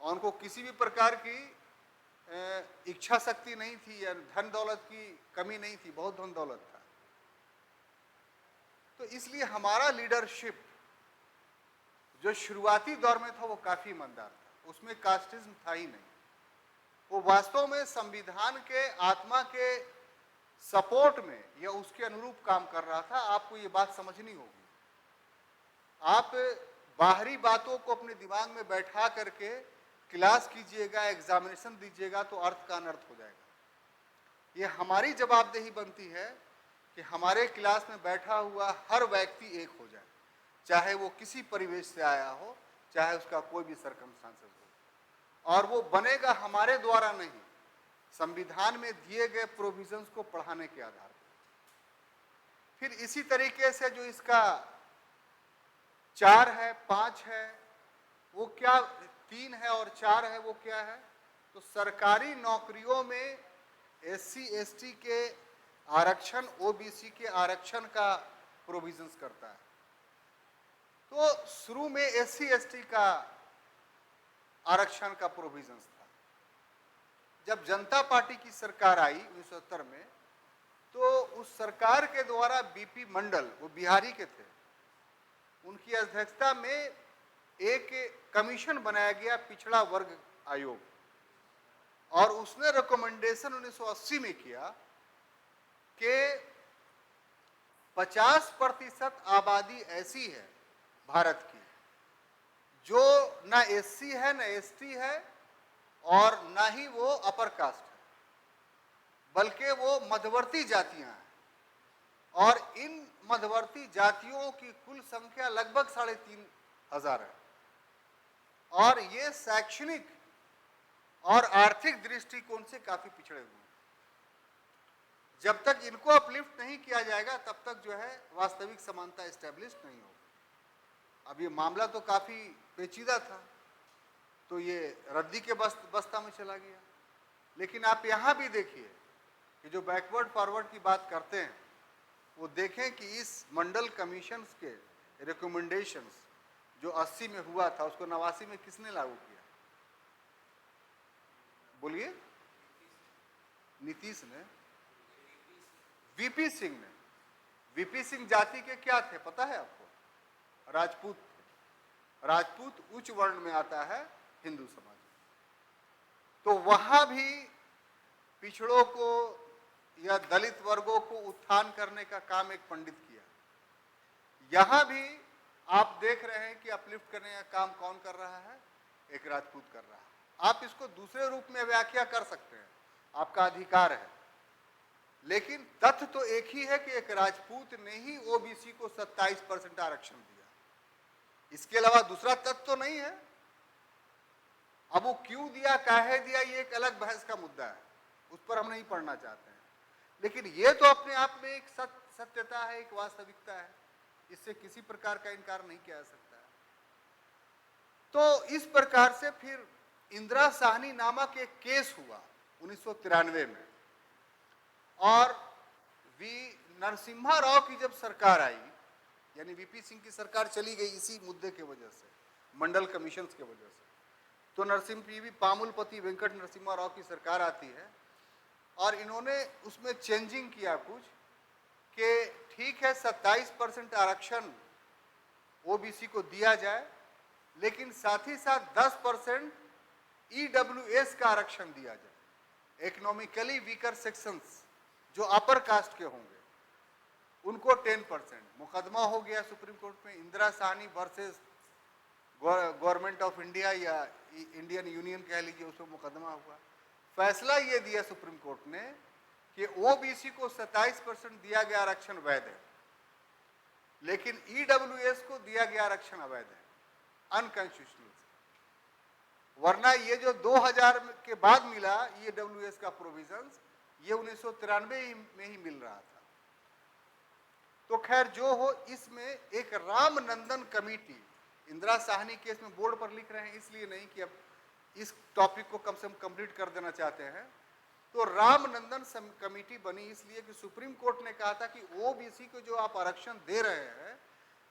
और उनको किसी भी प्रकार की इच्छा शक्ति नहीं थी या धन दौलत की कमी नहीं थी, बहुत धन दौलत था। तो इसलिए हमारा लीडरशिप जो शुरुआती दौर में था वो काफी ईमानदार था, उसमें कास्टिज्म था ही नहीं। वो वास्तव में संविधान के आत्मा के सपोर्ट में या उसके अनुरूप काम कर रहा था। आपको ये बात समझनी होगी। आप बाहरी बातों को अपने दिमाग में बैठा करके क्लास कीजिएगा, एग्जामिनेशन दीजिएगा तो अर्थ का अनर्थ हो जाएगा। ये हमारी जवाबदेही बनती है कि हमारे क्लास में बैठा हुआ हर व्यक्ति एक हो जाए, चाहे वो किसी परिवेश से आया हो, चाहे उसका कोई भी सर्कमस्टांसेस हो। और वो बनेगा हमारे द्वारा नहीं, संविधान में दिए गए प्रोविजंस को पढ़ाने के आधार पर। फिर इसी तरीके से जो इसका 4 है, 5 है, वो क्या, 3 है और 4 है, वो क्या है? तो सरकारी नौकरियों में SC ST के आरक्षण, OBC के आरक्षण का प्रोविजंस करता है। तो शुरू में SC ST का आरक्षण का प्रोविजंस था। जब जनता पार्टी की सरकार आई 1970 में, तो उस सरकार के द्वारा BP मंडल, वो बिहारी के थे, उनकी अध्यक्षता में एक कमीशन बनाया गया, पिछड़ा वर्ग आयोग, और उसने रिकमेंडेशन 1980 में किया कि 50% आबादी ऐसी है भारत की जो ना SC है, ना ST है, और ना ही वो अपर कास्ट है, बल्कि वो मध्यवर्ती जातियां हैं। और इन मध्यवर्ती जातियों की कुल संख्या लगभग 3,500 है और ये शैक्षणिक और आर्थिक दृष्टिकोण से काफी पिछड़े हुए हैं। जब तक इनको अपलिफ्ट नहीं किया जाएगा तब तक जो है वास्तविक समानता एस्टेब्लिश नहीं होगी। अब ये मामला तो काफी पेचीदा था, तो ये रद्दी के बस्ता में चला गया। लेकिन आप यहां भी देखिए कि जो बैकवर्ड फॉरवर्ड की बात करते हैं वो देखें कि इस मंडल कमीशन के रिकमेंडेशंस जो 80 में हुआ था उसको 89 में किसने लागू किया? बोलिए। नीतीश ने, वीपी सिंह ने। वीपी सिंह जाति के क्या थे पता है आपको? राजपूत। राजपूत उच्च वर्ण में आता है हिंदू समाज में। तो वहां भी पिछड़ों को या दलित वर्गों को उत्थान करने का काम एक पंडित किया। यहां भी आप देख रहे हैं कि अपलिफ्ट करने का काम कौन कर रहा है? एक राजपूत कर रहा है। आप इसको दूसरे रूप में व्याख्या कर सकते हैं, आपका अधिकार है, लेकिन तथ्य तो एक ही है कि एक राजपूत ने ही ओबीसी को 27% आरक्षण दिया। इसके अलावा दूसरा तथ्य तो नहीं है। अब वो क्यों दिया, काहे दिया, ये एक अलग बहस का मुद्दा है, उस पर हम नहीं पढ़ना चाहते हैं। लेकिन ये तो अपने आप में एक सत्यता है, एक वास्तविकता है, इससे किसी प्रकार का इनकार नहीं किया जा सकता है। तो इस प्रकार से फिर इंदिरा साहनी नामक एक केस हुआ 1993 में, और वी नरसिम्हा राव की जब सरकार आई, यानी वीपी सिंह की सरकार चली गई इसी मुद्दे के वजह से, मंडल कमीशन के वजह से, तो पीवी पामुलपति वेंकट नरसिम्हा राव की सरकार आती है और इन्होंने उसमें चेंजिंग किया कुछ कि ठीक है 27% आरक्षण ओबीसी को दिया जाए, लेकिन साथ ही साथ 10% ईडब्ल्यूएस का आरक्षण दिया जाए। इकोनॉमिकली वीकर सेक्शंस जो अपर कास्ट के होंगे उनको 10%। मुकदमा हो गया सुप्रीम कोर्ट में, Indira Sahni versus government of India या इंडियन यूनियन कह लीजिए, उसमें मुकदमा हुआ। फैसला ये दिया सुप्रीम कोर्ट ने कि ओबीसी को 27% दिया गया आरक्षण वैध है, लेकिन ईडब्ल्यूएस को दिया गया आरक्षण अवैध है, अनकॉन्स्टिट्यूशनल। वरना ये जो 2000 के बाद मिला ईडब्ल्यूएस का प्रोविजंस, ये 1993 में ही मिल रहा था। तो खैर जो हो, इसमें एक रामनंदन कमेटी, इंदिरा साहनी केस में बोर्ड पर लिख रहे हैं इसलिए नहीं कि अब इस टॉपिक को कम से कम कंप्लीट कर देना चाहते हैं, तो रामनंदन कमेटी बनी इसलिए कि सुप्रीम कोर्ट ने कहा था कि ओबीसी को जो आप आरक्षण दे रहे हैं,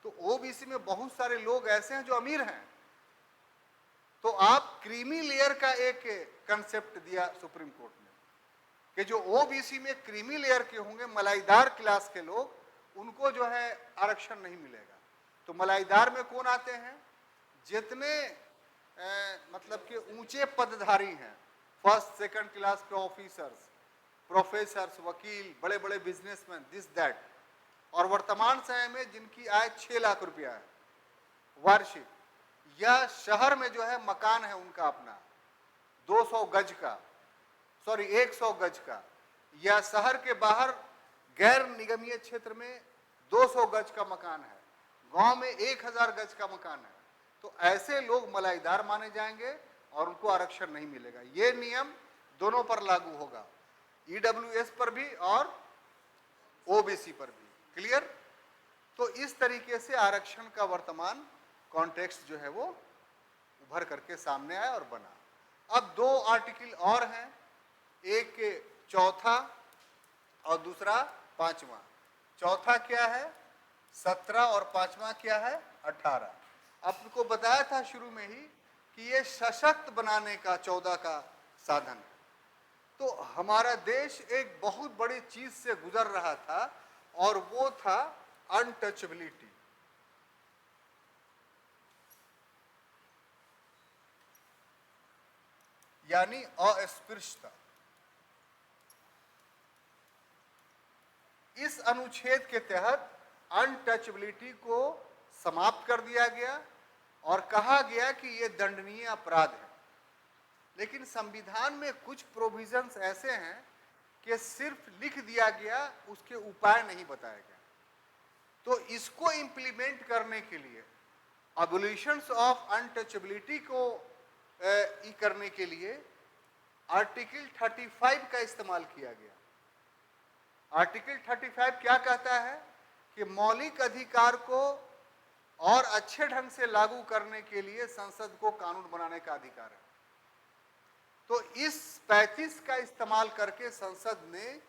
तो ओबीसी में बहुत सारे लोग ऐसे हैं जो अमीर हैं, तो आप क्रीमी लेयर का एक कंसेप्ट दिया सुप्रीम कोर्ट ने कि जो ओबीसी में क्रीमी लेयर के होंगे, मलाईदार क्लास के लोग, उनको जो है आरक्षण नहीं मिलेगा। तो मलाईदार में कौन आते हैं? जितने मतलब कि ऊंचे पदधारी हैं, फर्स्ट सेकंड क्लास के ऑफिसर्स, प्रोफेसर्स, वकील, बड़े बड़े बिजनेसमैन, दिस दैट, और वर्तमान समय में जिनकी आय 6 लाख रुपया है वार्षिक, या शहर में जो है मकान है उनका अपना 200 गज का, सॉरी 100 गज का, या शहर के बाहर गैर निगमीय क्षेत्र में 200 गज का मकान है, गांव में 1000 गज का मकान है, तो ऐसे लोग मलाईदार माने जाएंगे और उनको आरक्षण नहीं मिलेगा। ये नियम दोनों पर लागू होगा, ईडब्ल्यूएस पर भी और ओबीसी पर भी। क्लियर? तो इस तरीके से आरक्षण का वर्तमान कॉन्टेक्स्ट जो है वो उभर करके सामने आया और बना। अब 2 आर्टिकल और हैं, एक 4था और दूसरा 5वां। चौथा क्या है? 17 और 5वां क्या है? 18। आपको बताया था शुरू में ही कि ये सशक्त बनाने का 14 का साधन है। तो हमारा देश एक बहुत बड़ी चीज से गुजर रहा था और वो था अनटचेबिलिटी, यानी अस्पृश्यता। इस अनुच्छेद के तहत अनटचेबिलिटी को समाप्त कर दिया गया और कहा गया कि यह दंडनीय अपराध है। लेकिन संविधान में कुछ प्रोविजंस ऐसे हैं कि सिर्फ लिख दिया गया, उसके उपाय नहीं बताए गए। तो इसको इंप्लीमेंट करने के लिए, अबोलिशंस ऑफ अनटचेबिलिटी को करने के लिए आर्टिकल 35 का इस्तेमाल किया गया। आर्टिकल 35 क्या कहता है कि मौलिक अधिकार को और अच्छे ढंग से लागू करने के लिए संसद को कानून बनाने का अधिकार है। तो इस 35 का इस्तेमाल करके संसद ने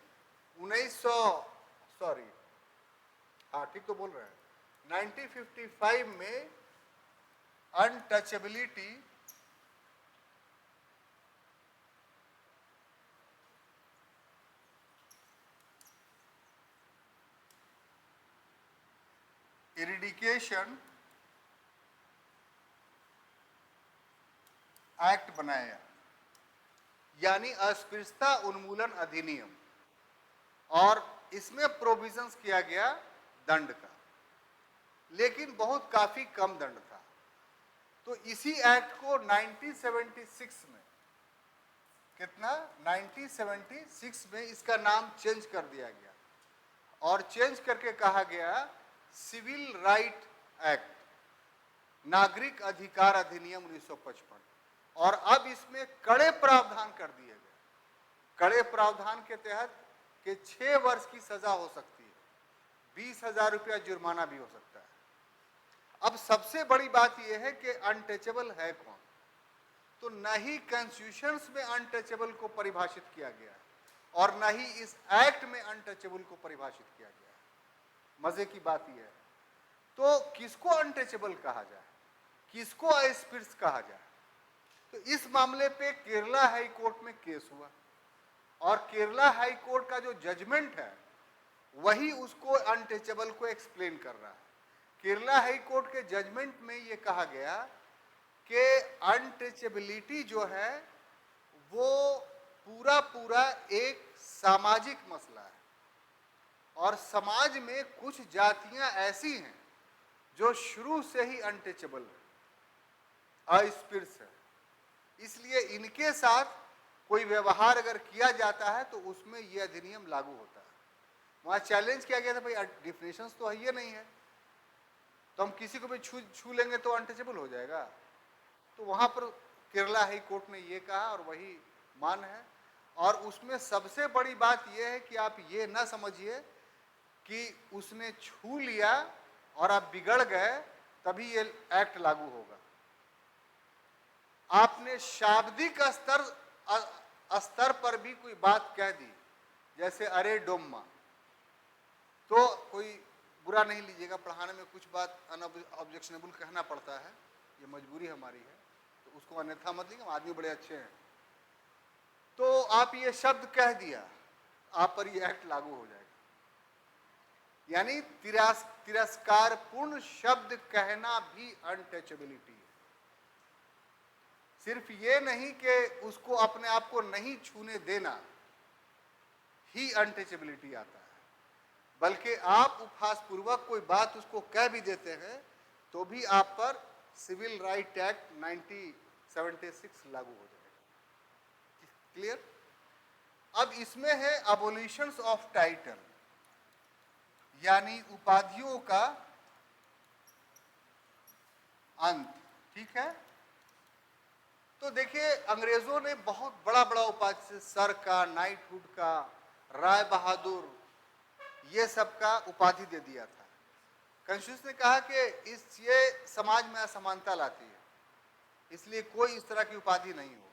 1955 में अनटचेबिलिटी इरिडिकेशन एक्ट बनाया, यानी अस्पृश्यता उन्मूलन अधिनियम, और इसमें प्रोविजंस किया गया दंड का, लेकिन बहुत काफी कम दंड था। तो इसी एक्ट को 1976 में, कितना 1976 में इसका नाम चेंज कर दिया गया और चेंज करके कहा गया सिविल राइट एक्ट, नागरिक अधिकार अधिनियम 1955। और अब इसमें कड़े प्रावधान कर दिए गए। कड़े प्रावधान के तहत कि 6 वर्ष की सजा हो सकती है, 20,000 रुपया जुर्माना भी हो सकता है। अब सबसे बड़ी बात यह है कि अनटचेबल है कौन? तो न ही कॉन्स्टिट्यूशन में अनटचेबल को परिभाषित किया गया है और न ही इस एक्ट में अनटचेबल को परिभाषित किया गया है। मजे की बात यह है, तो किसको अनटचेबल कहा जाए, किसको अस्पृश्य कहा जाए? तो इस मामले पे केरला हाई कोर्ट में केस हुआ और केरला हाई कोर्ट का जो जजमेंट है वही उसको अनटचेबल को एक्सप्लेन कर रहा है। केरला हाई कोर्ट के जजमेंट में ये कहा गया कि अनटचेबिलिटी जो है वो पूरा एक सामाजिक मसला है और समाज में कुछ जातियां ऐसी हैं जो शुरू से ही अनटचेबल है, अस्पृश्य है, इसलिए इनके साथ कोई व्यवहार अगर किया जाता है तो उसमें यह अधिनियम लागू होता है। वहां चैलेंज किया गया था, भाई डिफिनेशंस तो है ये नहीं है, तो हम किसी को भी छू लेंगे तो अनटचेबल हो जाएगा। तो वहां पर केरला हाई कोर्ट ने ये कहा और वही मान है। और उसमें सबसे बड़ी बात यह है कि आप ये ना समझिए कि उसने छू लिया और आप बिगड़ गए तभी ये एक्ट लागू होगा। आपने शाब्दिक स्तर पर भी कोई बात कह दी, जैसे अरे डोम्मा, तो कोई बुरा नहीं लीजिएगा, पढ़ाने में कुछ बात अनऑब्जेक्शनेबल कहना पड़ता है, ये मजबूरी हमारी है, तो उसको अन्यथा मत लीजिए, आदमी बड़े अच्छे हैं। तो आप ये शब्द कह दिया, आप पर ये एक्ट लागू हो जाएगा। यानी तिरस्कारपूर्ण शब्द कहना भी अनटचेबिलिटी है। सिर्फ ये नहीं कि उसको अपने आप को नहीं छूने देना ही अनटचेबिलिटी आता है, बल्कि आप उपहास पूर्वक कोई बात उसको कह भी देते हैं तो भी आप पर सिविल राइट एक्ट 1976 लागू हो जाएगा। क्लियर? अब इसमें है अबोलिशंस ऑफ टाइटल, यानी उपाधियों का अंत। ठीक है, तो देखिए अंग्रेजों ने बहुत बड़ा उपाधि, सर का, नाइटहुड का, राय बहादुर, ये सब का उपाधि दे दिया था। कॉन्स्टिट्यूशन ने कहा कि ये समाज में असमानता लाती है, इसलिए कोई इस तरह की उपाधि नहीं हो।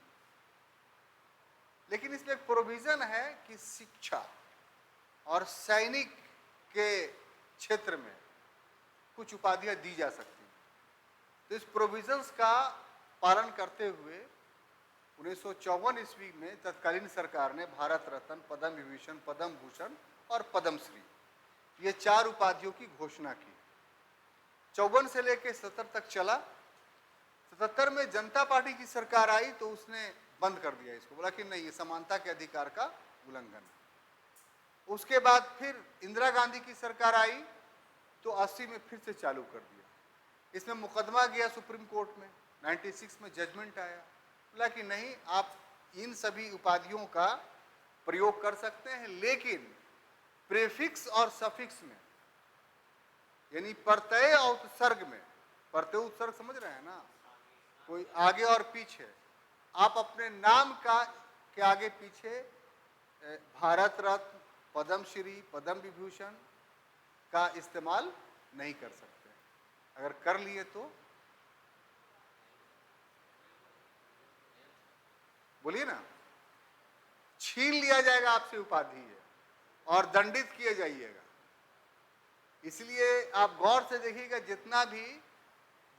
लेकिन इसमें एक प्रोविजन है कि शिक्षा और सैनिक के क्षेत्र में कुछ उपाधियां दी जा सकती हैं। तो इस प्रोविजंस का पालन करते हुए 1954 ईस्वी में तत्कालीन सरकार ने भारत रत्न, पद्म विभूषण, पद्म भूषण और पद्मश्री, ये 4 उपाधियों की घोषणा की। 54 से लेकर 77 तक चला। 77 में जनता पार्टी की सरकार आई तो उसने बंद कर दिया इसको, बोला कि नहीं, ये समानता के अधिकार का उल्लंघन है। उसके बाद फिर इंदिरा गांधी की सरकार आई तो 80 में फिर से चालू कर दिया। इसमें मुकदमा गया सुप्रीम कोर्ट में, 96 में जजमेंट आया, बोला कि नहीं, आप इन सभी उपाधियों का प्रयोग कर सकते हैं, लेकिन प्रीफिक्स और सफिक्स में यानी प्रत्यय और उत्सर्ग में, प्रत्यय उत्सर्ग समझ रहे हैं ना, कोई आगे और पीछे, आप अपने नाम का के आगे पीछे भारत रत्न, पद्मश्री, पद्म विभूषण का इस्तेमाल नहीं कर सकते। अगर कर लिए तो बोलिए ना, छीन लिया जाएगा आपसे उपाधि है और दंडित किए जाइएगा। इसलिए आप गौर से देखिएगा, जितना भी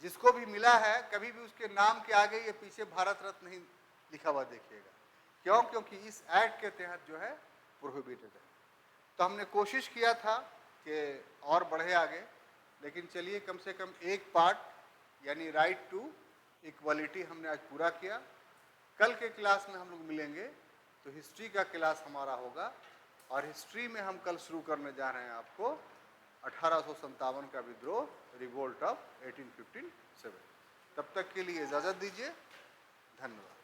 जिसको भी मिला है कभी भी उसके नाम के आगे या पीछे भारत रत्न नहीं लिखा हुआ देखिएगा। क्यों? क्योंकि इस एक्ट के तहत जो है प्रोहिबिटेड है। तो हमने कोशिश किया था कि और बढ़े आगे, लेकिन चलिए कम से कम एक पार्ट यानी राइट टू इक्वलिटी हमने आज पूरा किया। कल के क्लास में हम लोग मिलेंगे तो हिस्ट्री का क्लास हमारा होगा, और हिस्ट्री में हम कल शुरू करने जा रहे हैं आपको 1857 का विद्रोह, रिवोल्ट ऑफ 1857। तब तक के लिए इजाज़त दीजिए, धन्यवाद।